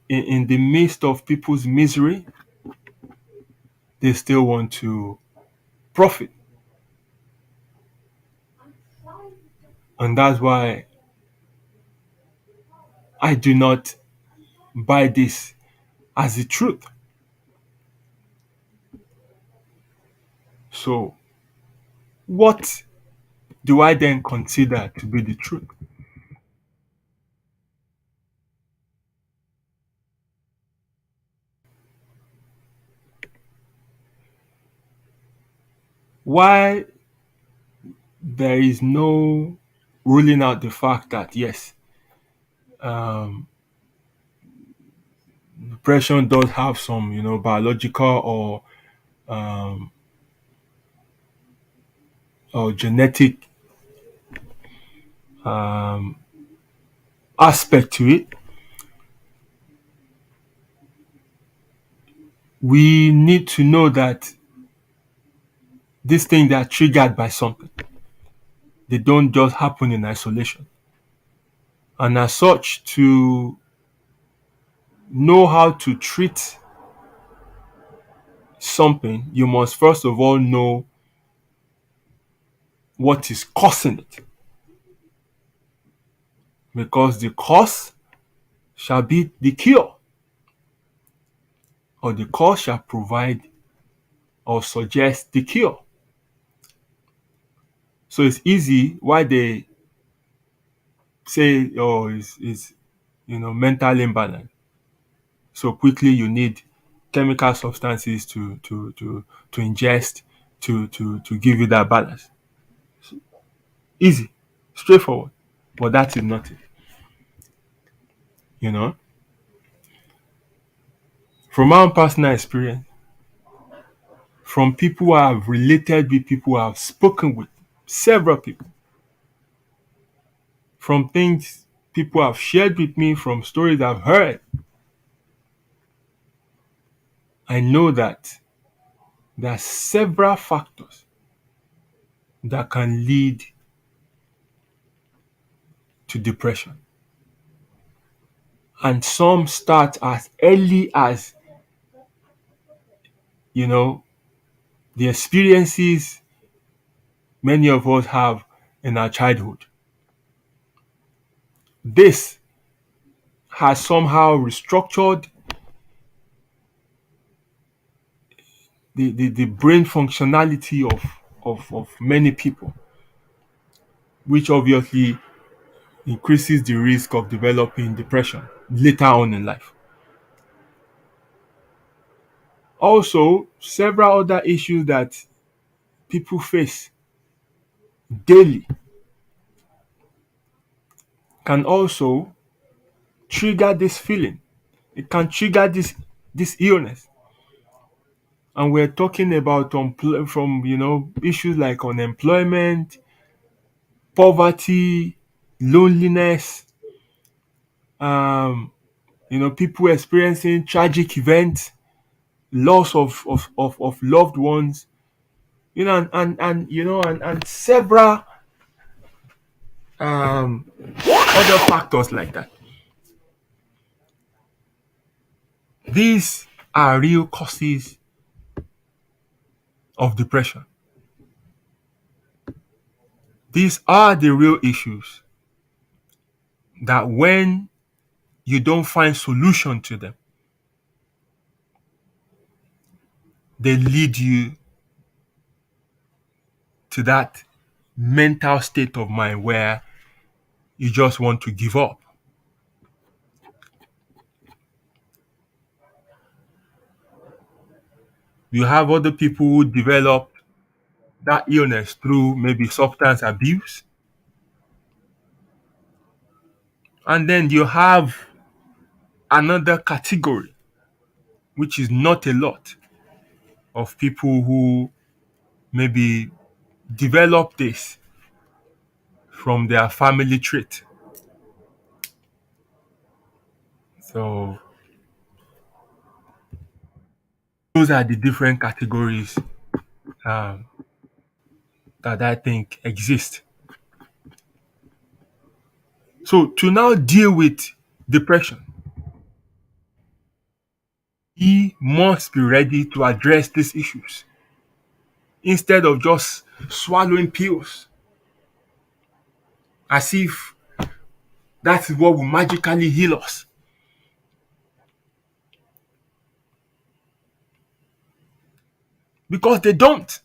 in the midst of people's misery, they still want to profit. And that's why I do not buy this as the truth. So what do I then consider to be the truth? Why there is no ruling out the fact that yes, um, depression does have some, biological or genetic um, aspect to it. We need to know that these things are triggered by something. They don't just happen in isolation. And as such, to know how to treat something, you must first of all know what is causing it. Because the cause shall be the cure, or the cause shall provide or suggest the cure. So it's easy why they say, oh, it's mental imbalance. So quickly you need chemical substances to ingest to give you that balance. Easy, straightforward. But that is not it. You know, from my own personal experience, from people I've related with, people I've spoken with, several people, from things people have shared with me, from stories I've heard. I know that there are several factors that can lead to depression. And some start as early as, you know, the experiences many of us have in our childhood. This has somehow restructured the brain functionality of many people, which obviously increases the risk of developing depression later on in life. Also, several other issues that people face daily can also trigger this feeling. It can trigger this illness. And we're talking about from issues like unemployment, poverty, loneliness, um, people experiencing tragic events, loss of loved ones, and several other factors like that. These are real causes of depression. These are the real issues that when you don't find solution to them, they lead you to that mental state of mind where you just want to give up. You have other people who develop that illness through maybe substance abuse. And then you have another category, which is not a lot, of people who maybe develop this from their family trait. So those are the different categories um, that I think exist. So to now deal with depression, we must be ready to address these issues instead of just swallowing pills as if that is what will magically heal us. Because they don't.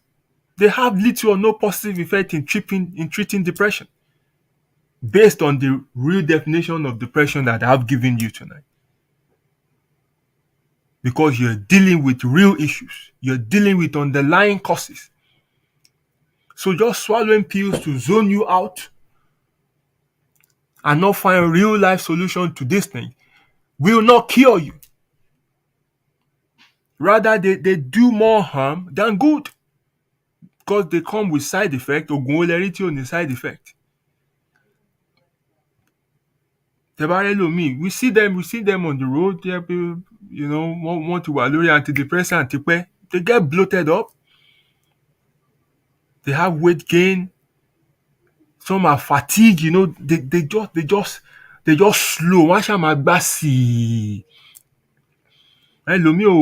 They have little or no positive effect in treating depression based on the real definition of depression that I've given you tonight. Because you're dealing with real issues, you're dealing with underlying causes. So just swallowing pills to zone you out and not find real life solution to this thing will not cure you. Rather, they do more harm than good because they come with side effect. Ogun oleri tí ò ní side effect. We see them on the road. Want to wà lórí antidepressant tipẹ́. They get bloated up. They have weight gain. Some are fatigued. They just slow. Wọ́n ṣá máa gbá sí i. Ẹlòmíì ò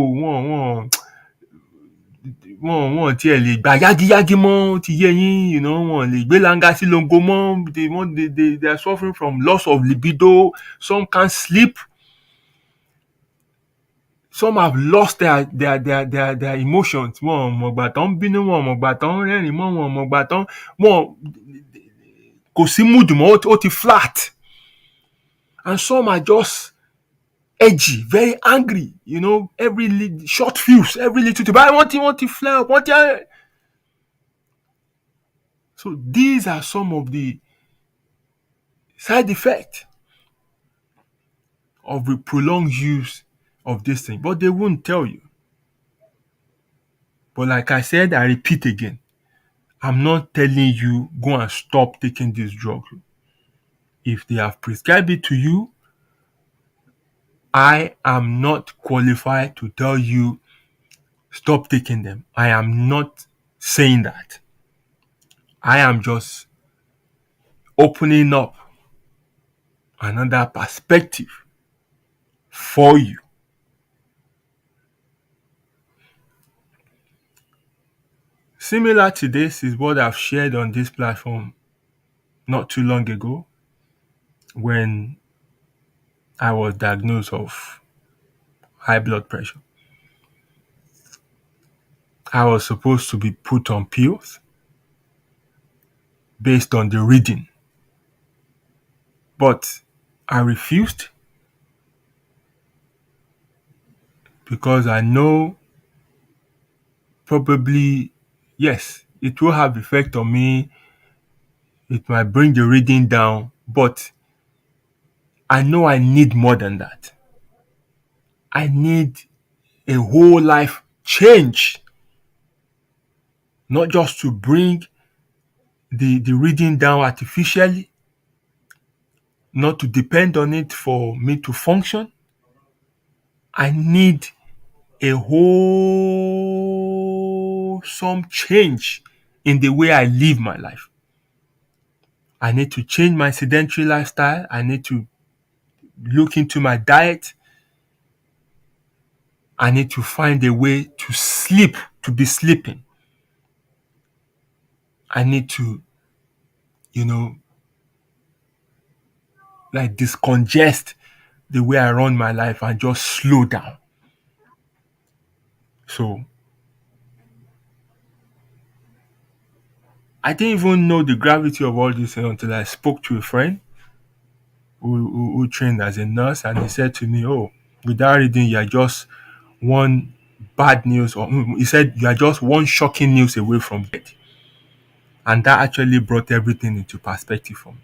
wọ́n tiẹ̀ lè gbà yágíyágí mọ́ ti yé yín. Wọ́n lè gbé langa sí longo mọ́. They are suffering from loss of libido. Some can't sleep. Some have lost their emotions. Wọ́n mọ̀gbà tán bínú, wọ́n mọ̀gbà tán rẹ́rìn mọ́, wọ́n mọ̀gbà tán kò sí mood mọ́, ó ti flat. And some are just edgy, very angry. Every short fuse, every little thing. I want to flare up. So these are some of the side effects of the prolonged use of this thing, but they won't tell you. But like I said, I repeat again, I'm not telling you go and stop taking this drug. If they have prescribed it to you, I am not qualified to tell you stop taking them. I am not saying that. I am just opening up another perspective for you. Similar to this is what I've shared on this platform not too long ago when I was diagnosed of high blood pressure. I was supposed to be put on pills based on the reading, but I refused because I know probably, yes, it will have effect on me. It might bring the reading down, but I know I need more than that. I need a whole life change, not just to bring the reading down artificially, not to depend on it for me to function. I need a wholesome change in the way I live my life. I need to change my sedentary lifestyle. I need to look into my diet. I need to find a way to sleep, to be sleeping. I need to, you know, like discongest the way I run my life and just slow down. So I didn't even know the gravity of all this until I spoke to a friend who trained as a nurse, and he said to me, "Oh, without reading, you are just one bad news, or he said you are just one shocking news away from death." And that actually brought everything into perspective for me.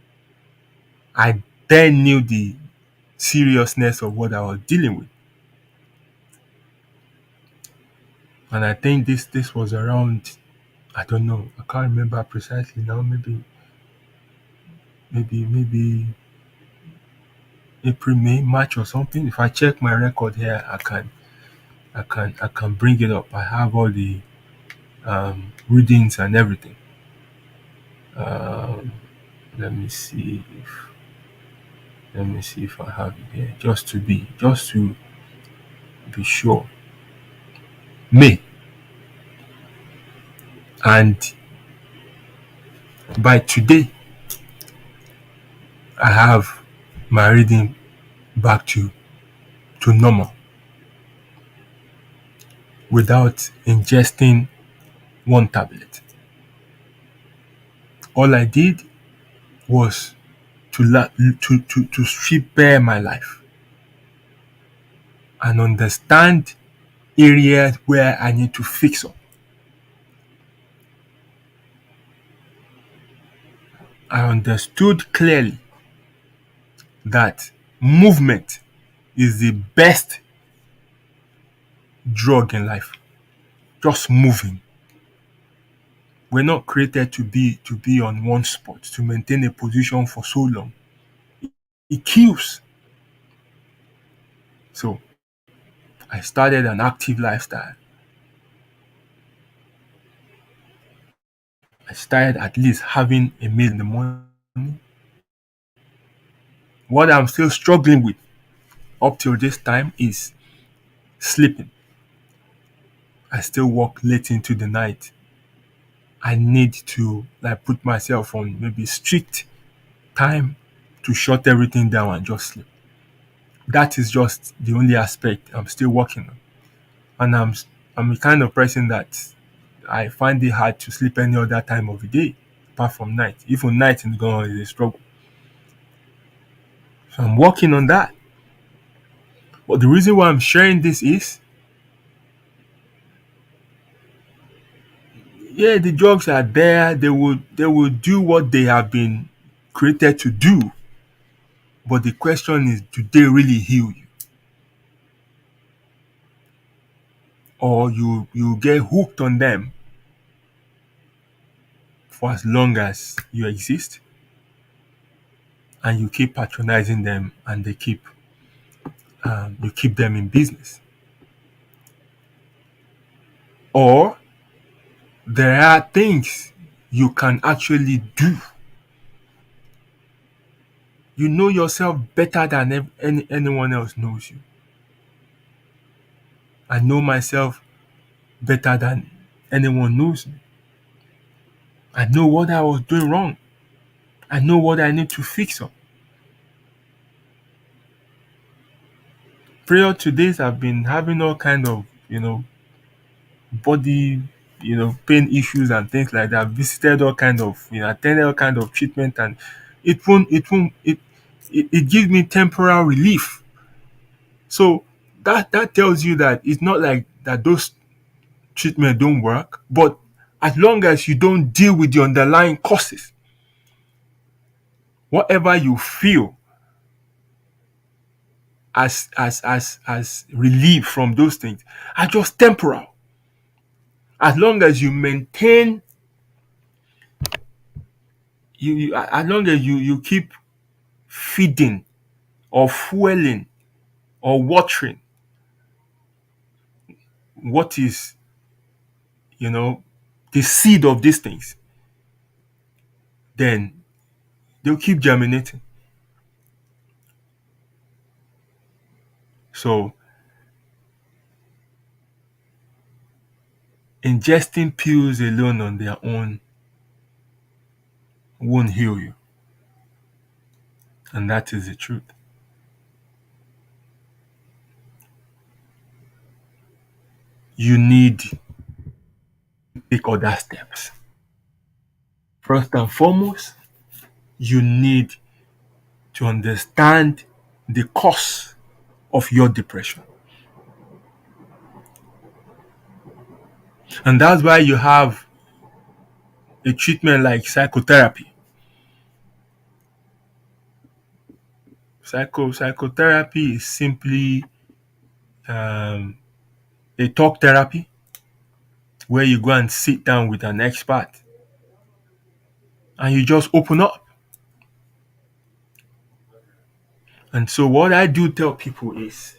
I then knew the seriousness of what I was dealing with. And I think this was around, I don't know, I can't remember precisely now, maybe April, May, March or something. If I check my record here, I can bring it up. I have all the readings and everything. Um, let me see if I have it here, just to be sure. May, and by today I have my reading back to normal without ingesting one tablet. All I did was to strip bare my life and understand areas where I need to fix up. I understood clearly that movement is the best drug in life. Just moving. We're not created to be on one spot, to maintain a position for so long. It kills. So I started an active lifestyle. I started at least having a meal in the morning. What I'm still struggling with up till this time is sleeping. I still work late into the night. I need to like put myself on maybe strict time to shut everything down and just sleep. That is just the only aspect I'm still working on. And I'm the kind of person that I find it hard to sleep any other time of the day apart from night. Even night in Ghana is a struggle. So I'm working on that. But the reason why I'm sharing this is, yeah, the drugs are there. They will do what they have been created to do. But the question is, do they really heal you? or you get hooked on them for as long as you exist, and you keep patronizing them, and they keep you keep them in business. Or there are things you can actually do. You know yourself better than anyone else knows you. I know myself better than anyone knows me. I know what I was doing wrong. I know what I need to fix up. Prior to this, I've been having all kind of, body, pain issues and things like that. I've visited all kind of, attended all kind of treatment, and it gives me temporal relief. So that tells you that it's not like that those treatment don't work, but as long as you don't deal with the underlying causes, whatever you feel as relief from those things are just temporal. As long as you maintain as long as you keep feeding or fueling or watering what is, the seed of these things, then they'll keep germinating. So ingesting pills alone on their own won't heal you. And that is the truth. You need to take other steps. First and foremost, you need to understand the cause of your depression. And that's why you have a treatment like psychotherapy. Psychotherapy is simply a talk therapy where you go and sit down with an expert and you just open up. And so what I do tell people is,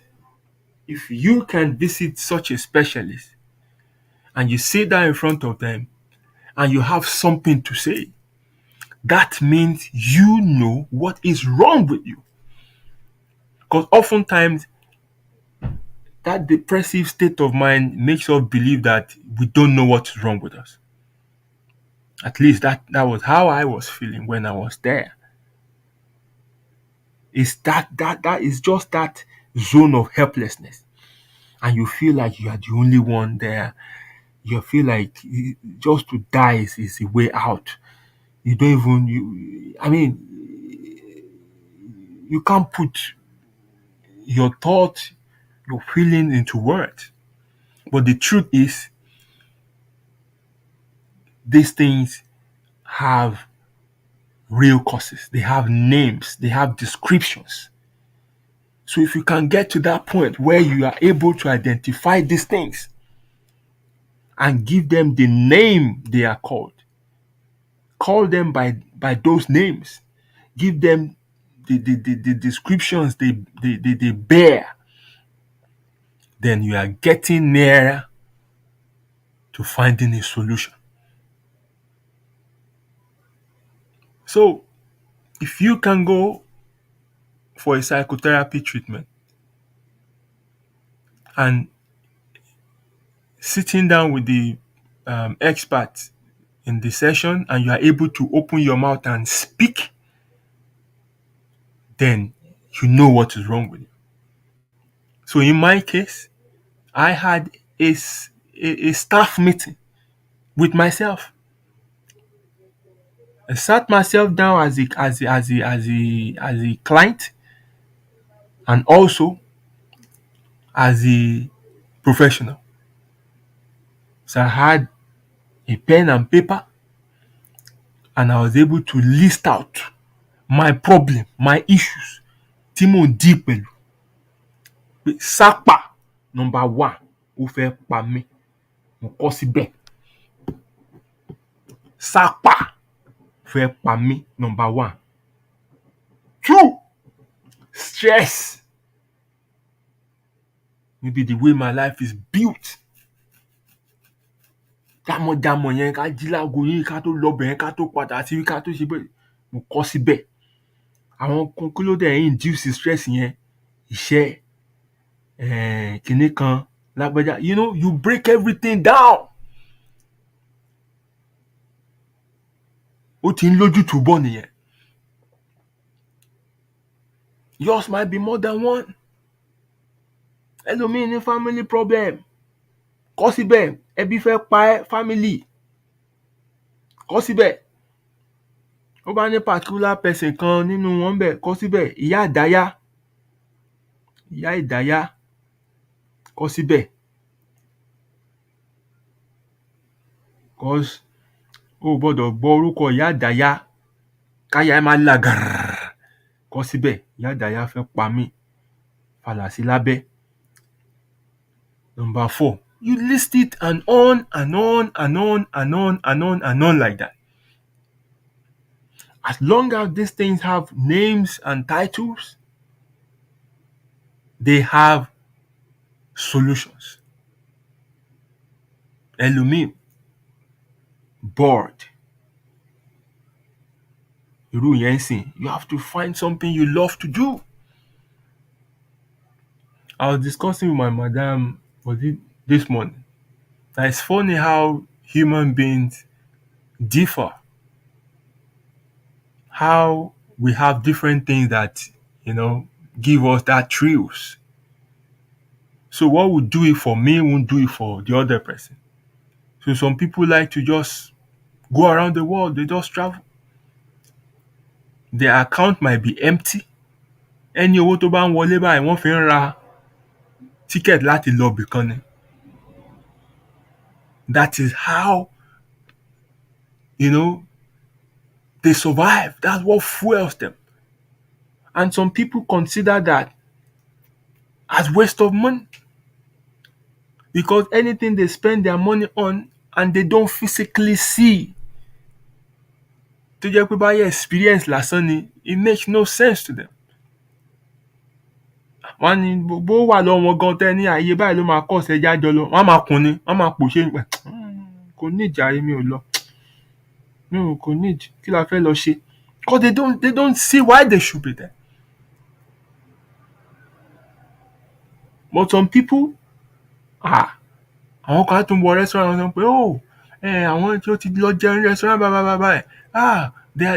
if you can visit such a specialist and you sit down in front of them and you have something to say, that means you know what is wrong with you. Because oftentimes that depressive state of mind makes us believe that we don't know what is wrong with us. At least that was how I was feeling when I was there. It's that is just that zone of helplessness. And you feel like you are the only one there. You feel like just to die is the way out. You don't even you can't put your thought, your feeling into words. But the truth is, these things have real causes. They have names. They have descriptions. So if you can get to that point where you are able to identify these things and give them the name they are called, call them by those names, give them the descriptions they bear, then you are getting nearer to finding a solution. So if you can go for a psychotherapy treatment and sitting down with the expert in the session, and you are able to open your mouth and speak, then you know what is wrong with you. So in my case, I had a staff meeting with myself. I sat myself down as a client, and also as a professional. So I had a pen and paper, and I was able to list out my problem, my issues. Tí mò ń deal pẹ̀lú. Sapa number one. ó fẹ́ pa mí. Mo kọ síbẹ̀. Sápá fẹ́ pa mí, number 1. 2, stress. Maybe the way my life is built. Jámọ̀jámọ̀ yẹn ká jí láago yín ká tó lọ bẹ̀ yẹn ká tó padà sí ká tó ṣe bẹ́ẹ̀. Mo kọ síbẹ̀. Àwọn kan kí ló dé induce stress yẹn? Iṣẹ́ kinní kan lágbájá. You know, you break everything down. Ó ti ń lójútùú bọ̀ nìyẹn. Yours might be more than one. Ẹlòmíì ní family problem. Kọ síbẹ̀. Ẹbí fẹ́ pa ẹ́, family. Kọ síbẹ̀. Ó bá ní particular person kan nínú wọn bẹ̀, kọ síbẹ̀. Ìyá ìdáyà. Ìyá ìdáyà. Kọ síbẹ̀. Cause o gbọ́dọ̀ gbọ́ orúkọ ìyá ìdáyà káyà ẹ máa làgàrà. Kọ síbẹ̀. Ìyá ìdáyà fẹ́ pa mí. Fàlà sí lábẹ́. Number 4, you list it and on and on and on and on and on and on like that. As long as these things have names and titles, they have solutions. Ẹlòmíì bored. Irú yẹn sìn, you have to find something you love to do. I was discussing with my madam this morning. Now it's funny how human beings differ. How we have different things that, give us that thrills. So what would do it for me won't do it for the other person. So some people like to just go around the world. They just travel. Their account might be empty. Ẹni owó tó bá ń wọlé báyìí wọ́n fi ń ra ticket láti lọ bìkan ni. That is how, they survive. That's what fuels them. And some people consider that as waste of money. Because anything they spend their money on and they don't physically see, tó jẹ́ pé báyẹ̀ experience lásán ni, it makes no sense to them. Wọ́n ní bó wà lọ́wọ́ wọn gan tẹ́ ní ààyè báyìí ló máa kọ́ ọ̀sẹ̀ jájọ lọ. Wọ́n máa kùn ni, wọ́n máa pòṣé nípa. Kò ní ìjà mi ò lọ. No, kò ní ìjà. Kí la fẹ́ lọ ṣe? Because they don't see why they should be there. But some people, àwọn kan tún wọ restaurant wọn pé àwọn tí ó ti lọ jẹun restaurant báyìí. They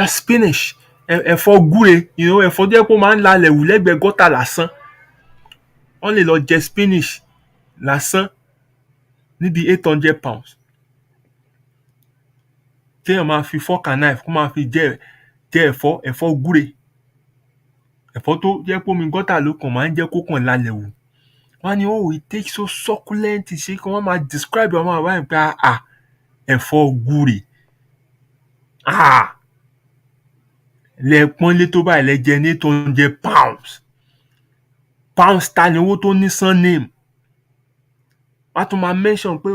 are spinach. Ẹ̀fọ́ gúre, ẹ̀fọ́ tó yẹ kó máa ń lalẹ̀ wù lẹ́gbẹ̀ẹ́ gọ́tà lásán. Wọ́n lè lọ jẹ spinach lásán níbi 800 pounds. Téèyàn máa fi fork and knife kó máa fi jẹ ẹ̀fọ́ gúre. Ẹ̀fọ́ tó jẹ́ pé omi gọ́tà ló kàn máa ń jẹ́ kó kàn lalẹ̀ wù. Wọ́n ní it takes so succulent ṣe kí wọ́n máa describe àwọn àbáyé pé ẹ̀fọ́ gúre. Lẹ́ẹ̀pọ́nlé tó báyìí lẹ́jẹ̀ ní 800 pounds. Pounds ta ni owó tó ní surname. Wọ́n tún máa mention pé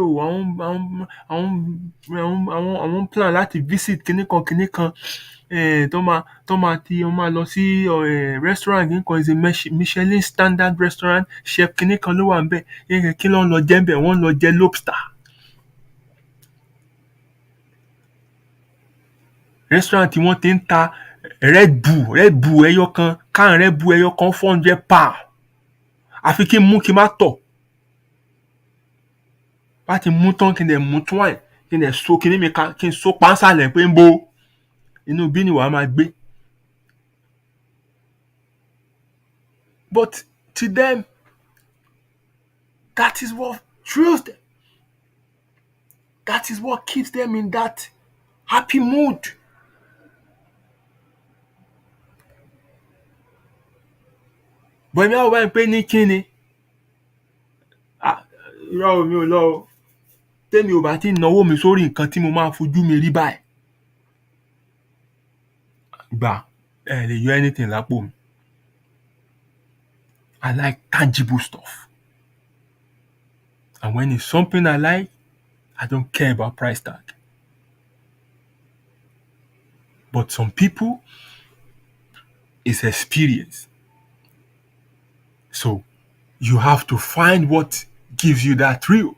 àwọn plan láti visit kinní kan tó máa lọ sí restaurant nìkan is a Michelin standard restaurant chef kinní kan ló wà níbẹ̀. Kí ló ń lọ jẹ níbẹ̀? Wọ́n ń lọ jẹ lobster. Restaurant tí wọ́n ti ń ta Red Bull ẹyọ kan, can Red Bull ẹyọ kan 400 pounds. Àfi kí n mú kí n má tọ̀. Bá ti mú tán kí n dẹ̀ mú twine, kí n dẹ̀ so kinní mi ká, kí n so pánsálẹ̀ pé ń bo inú bí ni wàá máa gbé. But to them, that is what thrills them. That is what keeps them in that happy mood. But èmi àwọn báyìí pé ní kíni? Irọ́ mi ò lọ o. Tèmi ò bá ti náwó mi sórí nǹkan tí mo máa fojú mi rí báyìí. Gbà lè yọ anything lápò mi. I like tangible stuff. And when it's something I like, I don't care about price tag. But some people, it's experience. So you have to find what gives you that thrill.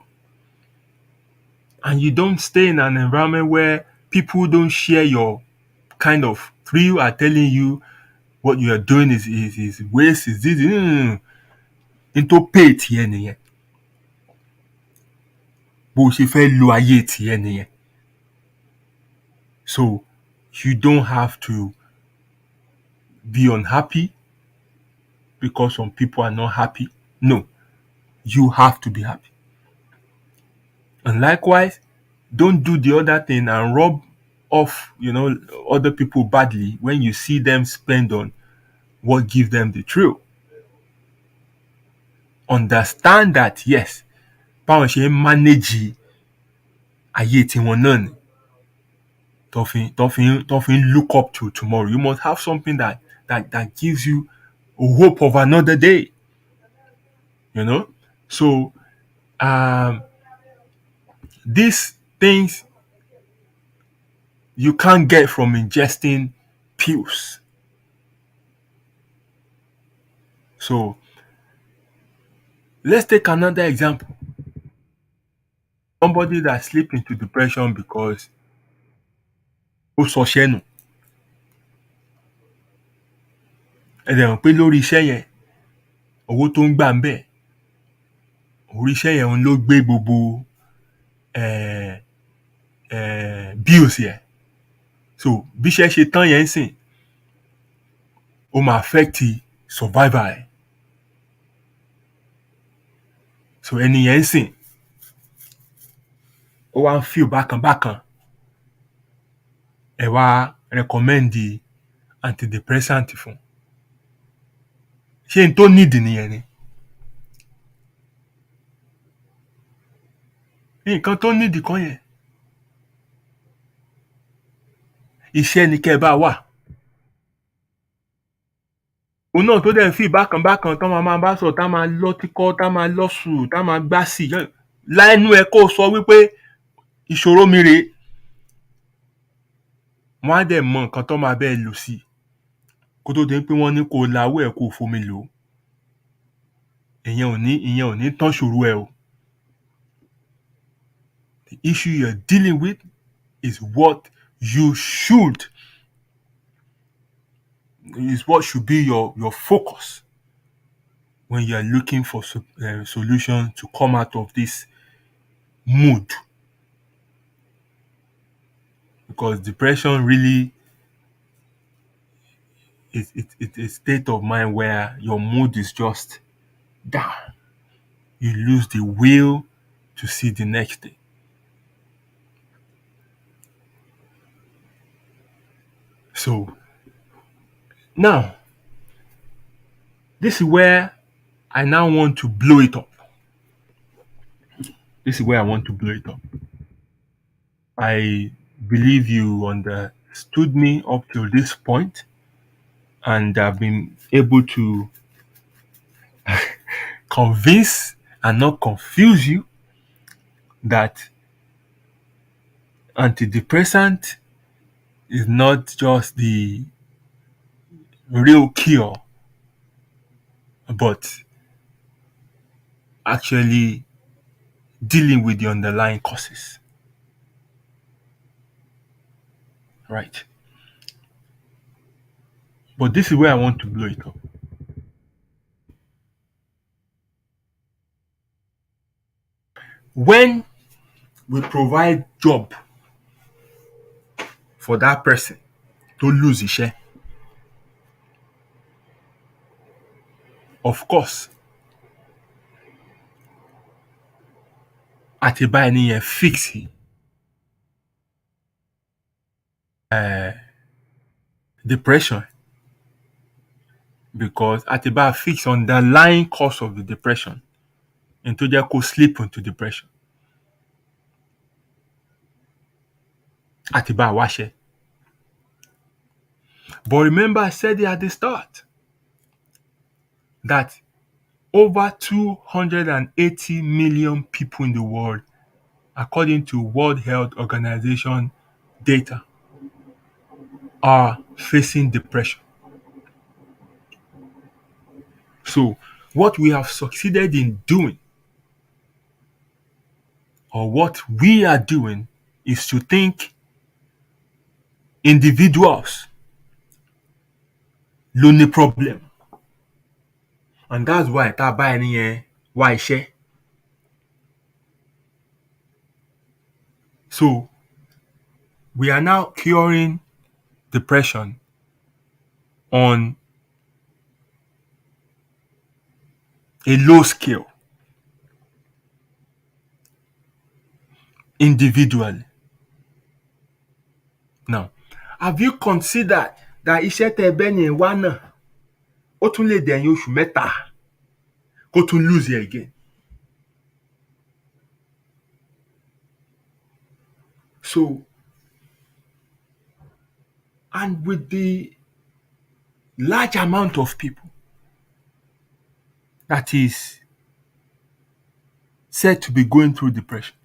And you don't stay in an environment where people don't share your kind of thrill, are telling you what you are doing is waste, is this. Into pay tiẹ̀ nìyẹn. Bó o ṣe fẹ́ lo ayé tiẹ̀ nìyẹn. So you don't have to be unhappy because some people are not happy. No, you have to be happy. And likewise, don't do the other thing and rub off, other people badly when you see them spend on what gives them the thrill. Understand that, yes, báwọn ṣe ń manage ayé tiwọn náà ni. Tó fi ń look up to tomorrow. You must have something that gives you a hope of another day. So these things you can't get from ingesting pills. So let's take another example. Somebody that slipped into depression because ó sọṣẹ́ nù. Ẹ dẹ̀ mọ̀ pé lórí iṣẹ́ yẹn, owó tó ń gbà ń bẹ̀, orí iṣẹ́ yẹn ló gbé gbogbo bills yẹn. So bí iṣẹ́ ṣe tán yẹn ń sìn, ó máa affect survival ẹ̀. So ẹni yẹn ń sìn, ó wá ń feel bákan. Ẹ wá recommend antidepressant fún. Ṣé n tó need nìyẹn ni? Nǹkan tó need kan yẹn. Iṣẹ́ ni kẹ́ ẹ bá wà. Òun náà tó dẹ̀ ń feel bákan tán máa bá sọ̀rọ̀, tá máa lọ́tíkọ́, tá máa lọ́sùn, tá máa gbásì. Lẹ́nu ẹ kó sọ wípé ìṣòro mi rèé. Wọ́n á dẹ̀ mọ nǹkan tó máa bẹ́ẹ̀ lò sí kó tó di pé wọ́n ní kó lawọ́ ẹ̀ kó fomi lò ó. Ìyẹn ò ní tán ṣòro ẹ o. The issue you're dealing with is what should be your focus when you are looking for solution to come out of this mood. Because depression really is a state of mind where your mood is just down. You lose the will to see the next day. So now, this is where I now want to blow it up. I believe you understood me up till this point, and I've been able to convince and not confuse you that antidepressant is not just the real cure, but actually dealing with the underlying causes. Right. But this is where I want to blow it up. When we provide job for that person to lose his share, of course, àtibá ẹni yẹn fix depression, because àtibá fix underlying cause of the depression and tó jẹ́ kó slip into depression. Àtibá wáṣẹ́. But remember, I said it at the start that over 280 million people in the world, according to World Health Organization data, are facing depression. So, what we have succeeded in doing, or what we are doing, is to think individuals ló ní problem. And that's why tá a bá ẹni yẹn wá iṣẹ́. So, we are now curing depression on a low scale, individually. Now, have you considered that iṣẹ́ tẹ bẹ́ẹ̀ yẹn wá náà ó tún lè dẹ̀yìn oṣù mẹ́ta kó tún lose it again? So, and with the large amount of people that is said to be going through depression,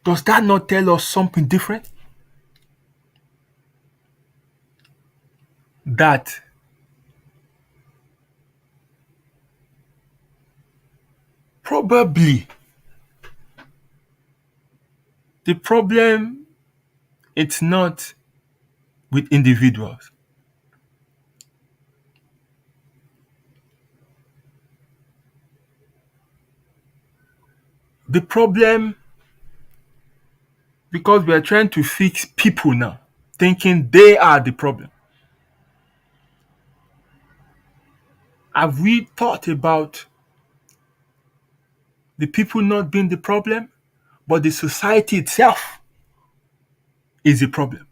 does that not tell us something different? That probably the problem, it's not with individuals. The problem, because we are trying to fix people now, thinking they are the problem. Have we thought about the people not being the problem, but the society itself is the problem?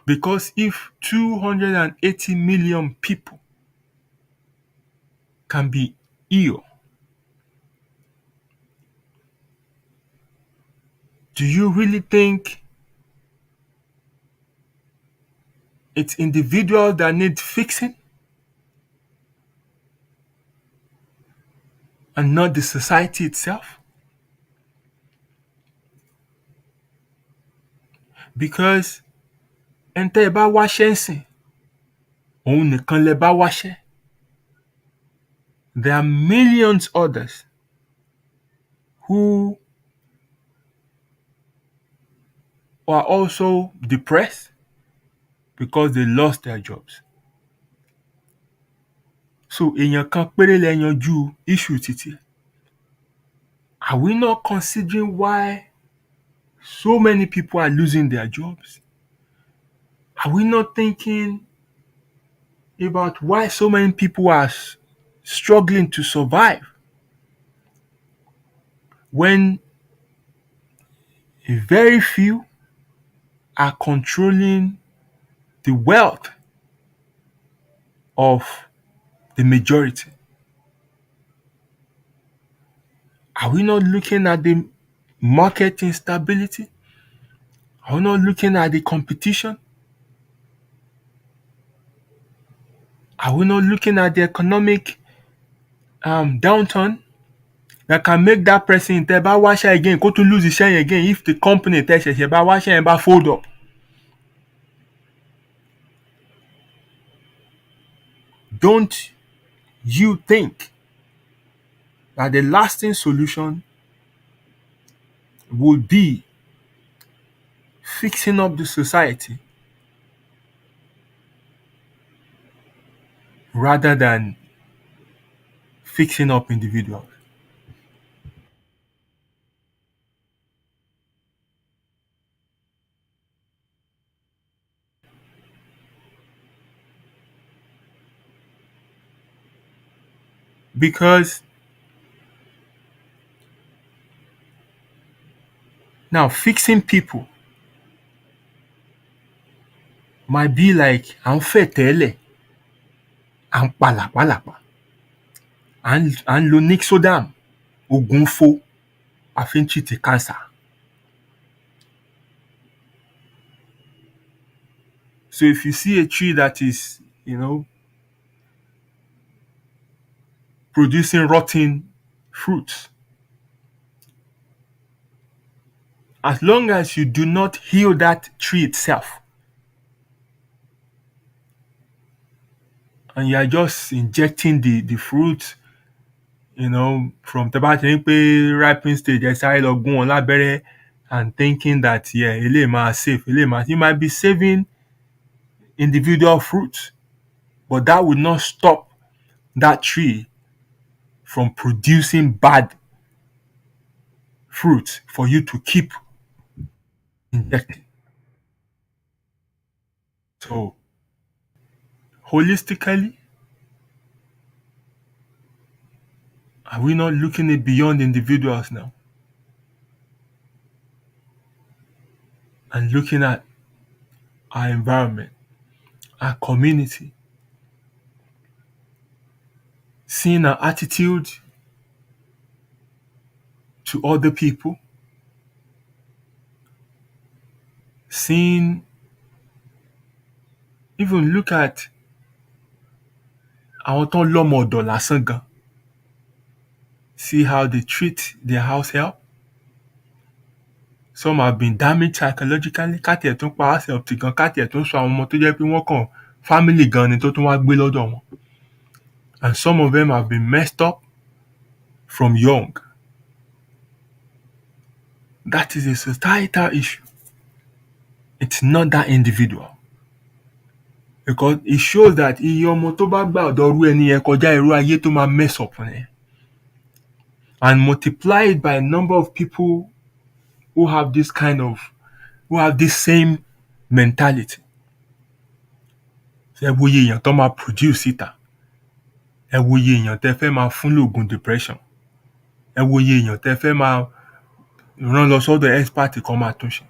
Because if 280 million people can be ill, do you really think it's individuals that need fixing and not the society itself? Because ẹ̀ńtẹ́ ẹ bá wáṣẹ́ ń sìn, òun nìkan lẹ bá wáṣẹ́. There are millions others who are also depressed because they lost their jobs. So èèyàn kan péré lẹ yanjú issue títí. Are we not considering why so many people are losing their jobs? Are we not thinking about why so many people are struggling to survive when a very few are controlling the wealth of the majority? Are we not looking at the market instability? Are we not looking at the competition? Are we not looking at the economic downturn that can make that person tẹ́ bá wáṣẹ́ again kó tún lose iṣẹ́ yẹn again if the company tẹ́ ṣẹ̀ṣẹ̀ bá wáṣẹ́ yẹn bá fold up? Don't you think that the lasting solution would be fixing up the society rather than fixing up individuals? Because now fixing people might be like à ń fẹ̀ tẹ́lẹ̀, à ń pa làpálàpá, à ń lo Nixodam, ògúnfo, a fi ń treat cancer. So if you see a tree that is, producing rotten fruits. As long as you do not heal that tree itself, and you are just injecting the fruit, from tẹ́ bá ti ní pé ripening stage ẹ sáré lọ gún wọn lábẹ́rẹ́ and thinking that eléyìí máa safe, you might be saving individual fruits, but that would not stop that tree from producing bad fruit for you to keep injecting. So, holistically, are we not looking at beyond individuals now and looking at our environment, our community, seeing our attitude to other people, even look at àwọn tó ń lọ́mọ ọ̀dọ̀ lásán gan. See how they treat their house help. Some have been damaged psychologically. Káti ẹ̀ tún pa house help tì gan, káti ẹ̀ tún sọ àwọn ọmọ tó jẹ́ pé wọ́n kàn family gan ni tó tún wá gbé lọ́dọ̀ wọn. And some of them have been messed up from young. That is a societal issue. It's not that individual. Because it shows that iye ọmọ tó bá gbà ọ̀dọ̀ irú ẹni yẹn kọjá irú ayé tó máa mess up ni. And multiply it by a number of people who have this same mentality. Ẹ wo iye èèyàn tó máa produce ìta. Ẹ wo iye èèyàn tẹ́ fẹ́ máa fún lóògùn depression. Ẹ wo iye èèyàn tẹ́ fẹ́ máa rán lọ sọ́dọ̀ expert kan máa tún ṣe.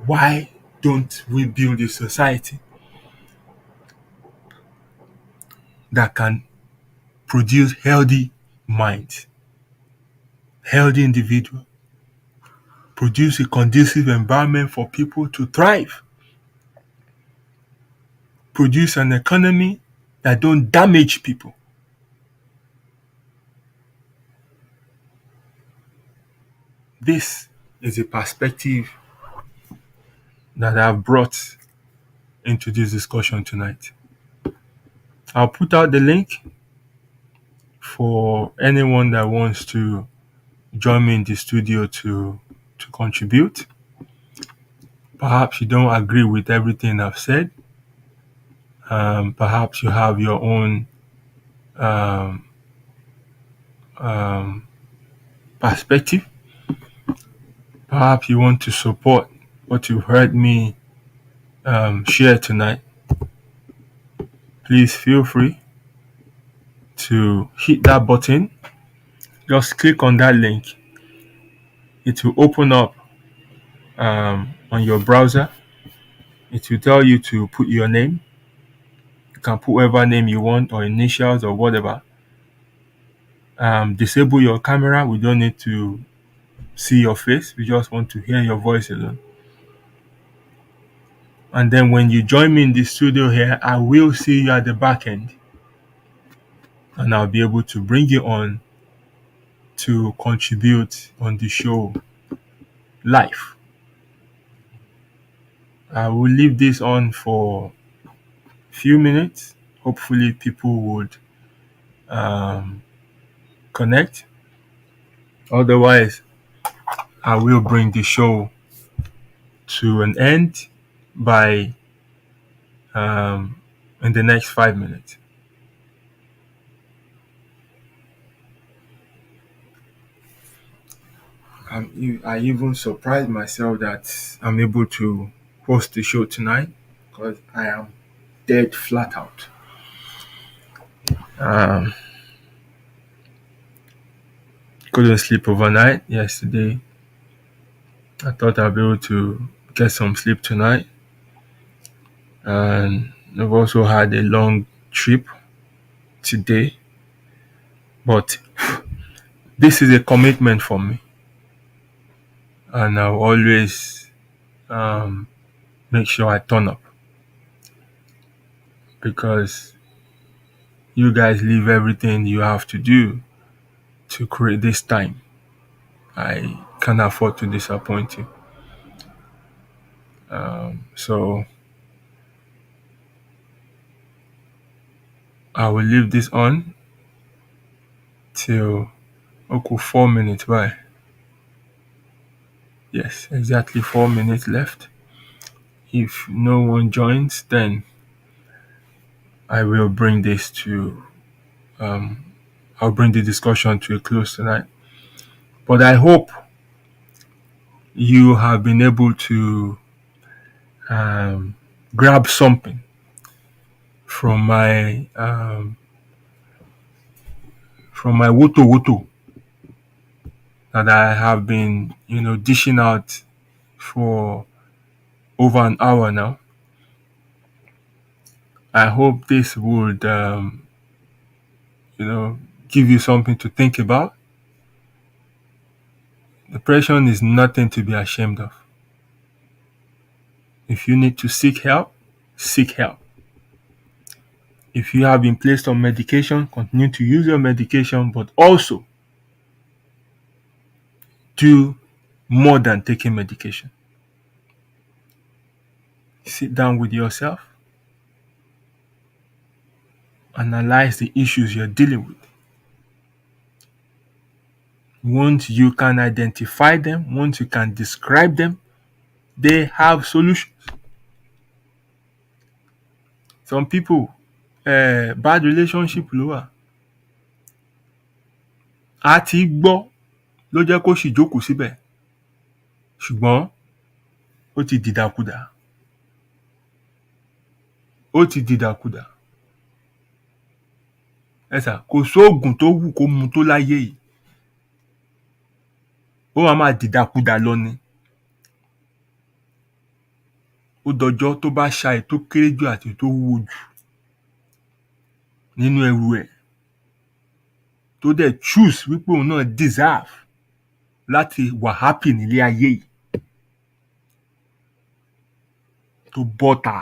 Why don't we build a society that can produce healthy minds, healthy individuals, produce a conducive environment for people to thrive, produce an economy that don't damage people? This is a perspective that I've brought into this discussion tonight. I'll put out the link for anyone that wants to join me in the studio to contribute. Perhaps you don't agree with everything I've said. Perhaps you have your own perspective. Perhaps you want to support what you've heard me share tonight. Please feel free to hit that button. Just click on that link. It will open up on your browser. It will tell you to put your name. You can put whatever name you want or initials or whatever. Disable your camera. We don't need to see your face. We just want to hear your voice alone. And then when you join me in the studio here, I will see you at the back end. And I'll be able to bring you on to contribute on the show live. I will leave this on for a few minutes. Hopefully people would connect. Otherwise, I will bring the show to an end by in the next 5 minutes. I even surprised myself that I'm able to host the show tonight because I am dead flat out. Couldn't sleep overnight yesterday. I thought I'd be able to get some sleep tonight. And I've also had a long trip today. But this is a commitment for me. And I'll always make sure I turn up. Because you guys leave everything you have to do to create this time. I can't afford to disappoint you. So I will leave this on till 4 minutes. Bye. Yes, exactly 4 minutes left. If no one joins, then I will bring this to I'll bring the discussion to a close tonight. But I hope you have been able to grab something from my woto woto that I have been, dishing out for over an hour now. I hope this would, give you something to think about. Depression is nothing to be ashamed of. If you need to seek help, seek help. If you have been placed on medication, continue to use your medication, but also do more than taking medication. Sit down with yourself, analyze the issues you're dealing with. Once you can identify them, once you can describe them, they have solutions. Some people, bad relationship ló wà. A ti gbọ́ ló jẹ́ kó sì jókòó síbẹ̀. Ṣùgbọ́n ó ti dìdàkudà. Ó ti dìdàkudà. Ẹ̀sà kò sóògùn tó wù kó mu tó láyé yìí. Ó máa dìdàkudà lọ ni. Ó dọjọ́ tó bá ṣa ètò kéré jù àti tó wúwo jù nínú ẹrù ẹ̀. Tó dẹ̀ choose wípé òun náà deserve láti wà happy nílé ayé yìí. Tó bọ́ta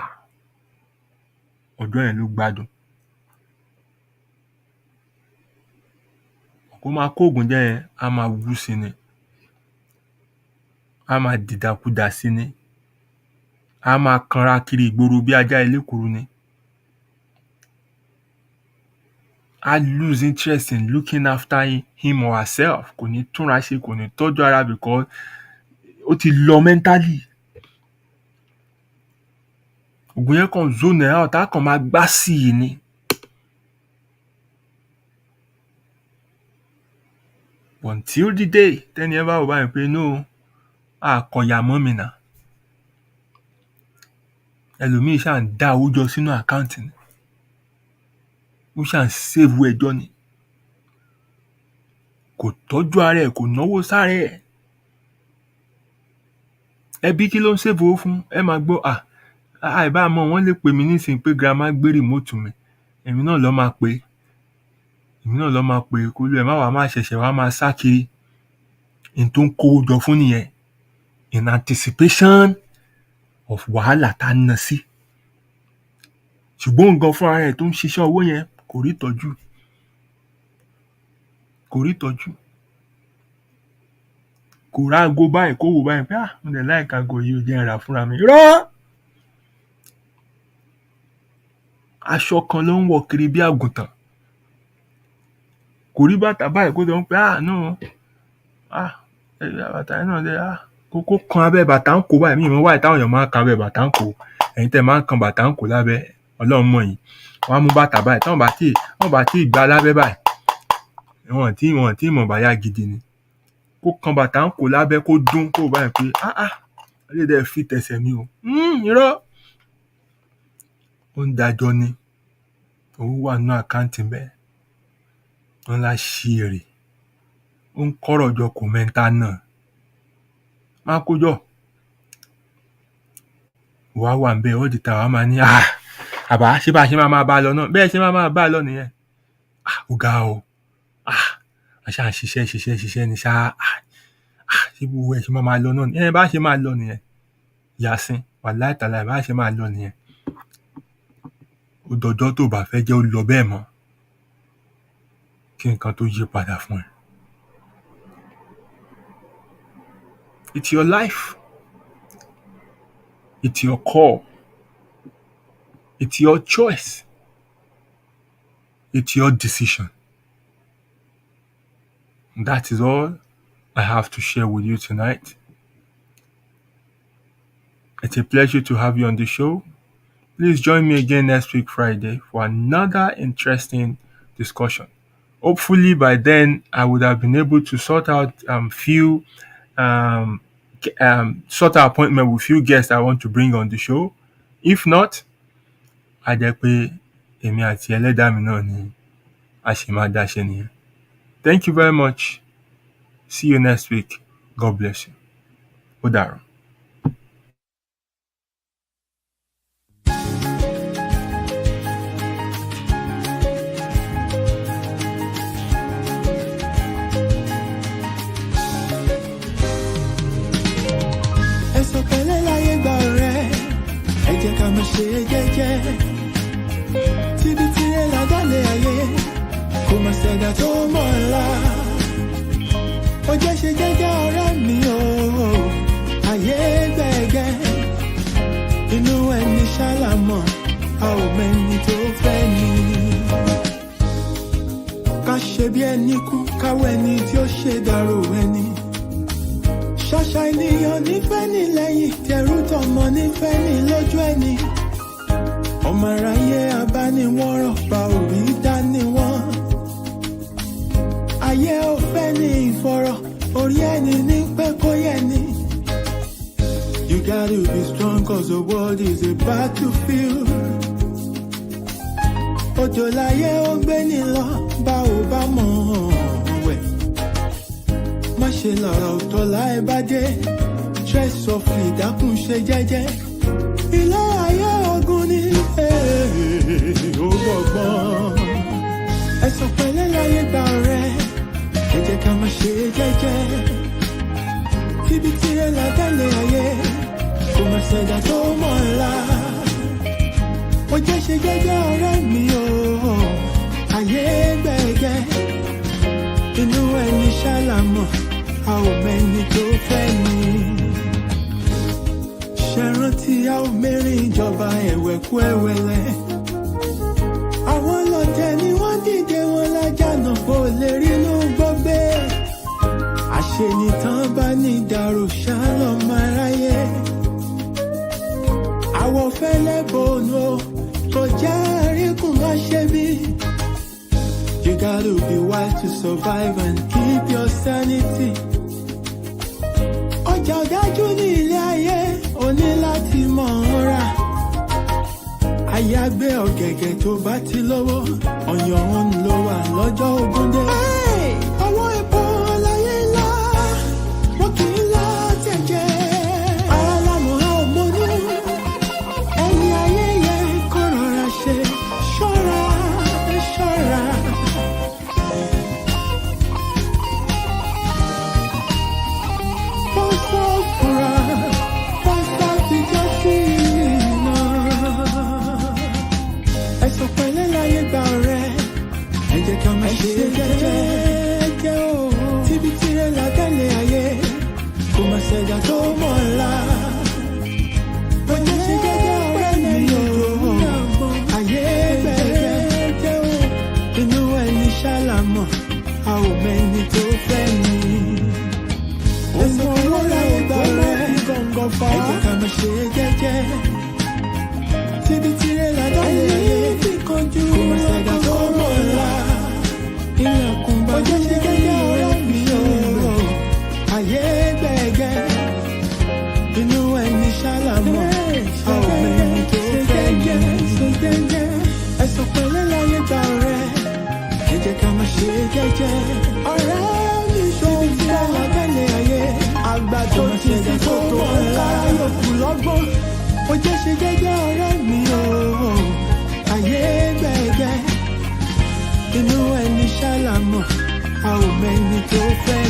ọjọ́ yẹn ló gbádùn. Kó máa kóògùn jẹ́ yẹn, a máa wú sí ni. A máa dìdàkudà sí ni. A máa kanra kiri ìgboro bí ajá elékuru ni. I lose interest in looking after him or herself. Kò ní túnra ṣe, kò ní tọ́jú ara because ó ti lọ mentally. Ògùn yẹn kan zone ẹ̀ out, á kàn máa gbá sí i ni. Until the day tẹ́ni ẹ bá wò báyìí pé no, àkọ̀yà mọ́ mi nà. Ẹlòmíì ṣáà ń dá owó jọ sínú àkáǹtì ni. Ó ṣáà ń save ẹjọ́ ni. Kò tọ́jú ara ẹ̀, kò náwó sára ẹ̀. Ẹbí kí ló ń save owó fún? Ẹ máa gbọ́ àìbámọ̀ wọ́n lè pè mí nísìnyí pé grandma gbé remote mi. Èmi náà ló máa pè. Kó lú ẹ̀ má wàá má ṣẹ̀ṣẹ̀ wá máa sá kiri. In tó ń kówó jọ fún nìyẹn. In anticipation of wàhálà tá a ná sí. Ṣùgbọ́n nǹkan fún ara ẹ̀ tó ń ṣiṣẹ́ owó yẹn kò rí ìtọ́jú. Kò rá aago báyìí kó wò báyìí pé mo dẹ̀ láìka aago yìí ò jẹ́ n rà fúnra mi. Irọ́! Aṣọ kan ló ń wọ̀ kiri bí àgùntàn. Kò rí bàtà báyìí kó sọ pé no. Bàtà yẹn náà dé kó kan abẹ́ bàtà ń kó báyìí. Mi ò mọ̀ wáyé táwọn èèyàn máa ń kan abẹ́ bàtà ń kó. Ẹ̀yin tẹ́ máa ń kan bàtà ń kó lábẹ́, Ọlọ́run mọ̀ yín. Wọ́n á mú bàtà báyìí táwọn bá tí gbá lábẹ́ báyìí. Wọ́n tí mọ̀ báyà gidi ni. Kó kan bàtà ń kó lábẹ́ kó dún kó báyìí pé lè dẹ̀ fi tẹ̀sẹ̀ mi o. Irọ́! Ó ń dájọ́ ni. Owó wà nínú àkáǹtì bẹ́ẹ̀. Wọ́n lá ṣí èrè. Ó ń kọ́rọ̀ jọ kò mẹ́ta náà. Má kó jọ. Wà wà ń bẹ́ẹ̀ all the time wá máa ní àbá ṣé bá ṣe máa bá a lọ náà. Bẹ́ẹ̀ ṣe máa bá a lọ nìyẹn. Ó ga o. Àṣà ṣiṣẹ́ ni ṣá. Ṣé gbogbo ẹ̀ ṣe máa lọ náà ni. Bá ṣe máa lọ nìyẹn. Yàsín wàláhì tàláhì bá ṣe máa lọ nìyẹn. Ó dọjọ́ tó bá fẹ́ jẹ́ ó lọ bẹ́ẹ̀ mọ́. kí nǹkan tó yí padà fún ẹ. It's your life. It's your call. It's your choice. It's your decision. That is all I have to share with you tonight. It's a pleasure to have you on the show. Please join me again next week, Friday, for another interesting discussion. Hopefully, by then, I would have been able to sort out sort out appointment with few guests I want to bring on the show. If not, I jẹ́ pé èmi àti ẹlẹ́dàá mi náà ni a ṣì máa dá ṣe nìyẹn. Thank you very much. See you next week. God bless you. Ó dàárọ̀. Ṣe jẹ́jẹ́ tíbi tí ẹ ládàlẹ̀ ayé kò má ṣẹ̀dá tó mọ̀ ọ́la ó jẹ́ ṣe jẹ́jẹ́ ọ̀rẹ́ mi o ayé gbẹ̀gẹ́ inú ẹni ṣàlámọ̀ a ò mẹ́ni tó fẹ́ ni ká ṣe bí ẹni kú káwọ́ ẹni tí ó ṣe dàrú ẹni ṣàṣà ènìyàn nífẹ̀ẹ́ ní lẹ́yìn tẹrú tọmọ nífẹ̀ẹ́ ní lójú ẹni ọmọ aráyé abániwọ́rọ̀ bá òbí dániwọ́n ayé ò fẹ́ ní ìfọ̀rọ̀ orí ẹni ní pẹ́ kó yẹ ni. You gotta be strong cause the world is a battlefield. Òjò láyé ó gbé ní lọ bá ò bá mọ̀ wẹ̀. Má ṣe lọ̀rọ̀ òtọ́ láì bá dé. Stress of ìdákùn ṣe jẹ́jẹ́. Ilé ayé ogun ni ó gbọ̀gbọ́n. Ẹ̀sùn pẹ̀lẹ́ láyé gbà rẹ̀. Ẹ jẹ́ ká má ṣe jẹ́jẹ́. Ibi tí ẹ ládàlẹ̀ ayé kò má ṣẹ̀dá tó mọ̀ ọ́la. Ó jẹ́ ṣe jẹ́jẹ́ ọ̀rẹ́ mi o. Ayé gbẹ̀gẹ́. Inú ẹni ṣàlámọ̀. A ò mẹ́ni tó fẹ́ ni. Ṣẹ̀rántí a ò mẹ́rin ìjọba ẹ̀wẹ̀kú ẹ̀wẹ̀lẹ̀. Àwọn lọ́tẹ̀ ni wọ́n dìde wọn lájànà kó lè rínú gbọ́gbé. Àṣenìtàn bá ní ìdàrú ṣálọ̀ máa ráyé. Àwọ̀ fẹ́lẹ́ bòónù kò já àríkùn má ṣe bí. You gotta be wise to survive and keep your sanity. Ọjà ọ̀dájú ní ilé ayé, o ní láti mọ̀ ọ́n rà. Àyàgbé ọ̀gẹ̀gẹ̀ tó bá ti lówó, ọ̀yàn òun ló wà lọ́jọ́ ogún dé. Ọwọ́ epo láyé ńlá, wọ́n kì í lá tẹ̀jẹ̀. Ara lámọ̀ á ò mọ́nú, ẹni ayé yẹ kó rọra ṣe. Ṣọ́ra, ṣọ́ra. Ṣẹ̀dá tó mọ̀ ọ́la. Ó jẹ́ ṣe jẹ́jẹ́ ọ̀rẹ́ mi o. Ayé gbẹ̀gẹ́ o. Inú ẹni ṣàlámọ̀. A ò mẹ́ni tó fẹ́ ni. Ẹ̀sìn owó láyé gbà rẹ̀. Ẹ jẹ́ ká máa ṣe jẹ́jẹ́. Tíbi tirẹ̀ ládàlẹ̀ ayé. Kò má ṣẹ̀dá tó mọ̀ ọ́la. Ilẹ̀kùn bá jẹ́ ṣe jẹ́jẹ́ ọ̀rẹ́ mi o. Ayé gbẹ̀gẹ́. Inú ẹni ṣàlámọ̀, a ò mẹ́ni tó fẹ́ ni. Ẹ̀sùn pẹ̀lẹ́ láyé gbà rẹ̀, ẹ jẹ́ ká máa ṣe jẹ́jẹ́. Ọ̀rẹ́ mi ṣòwò fún ọ̀gẹ́lẹ̀ ayé. Àgbà tó ti ti tó tó ọ̀la yòókù lọ́gbọ́n. Ó jẹ́ ṣe jẹ́jẹ́ ọ̀rẹ́ mi o. Ayé gbẹ̀gẹ́. Inú ẹni ṣàlámọ̀, a ò mẹ́ni tó fẹ́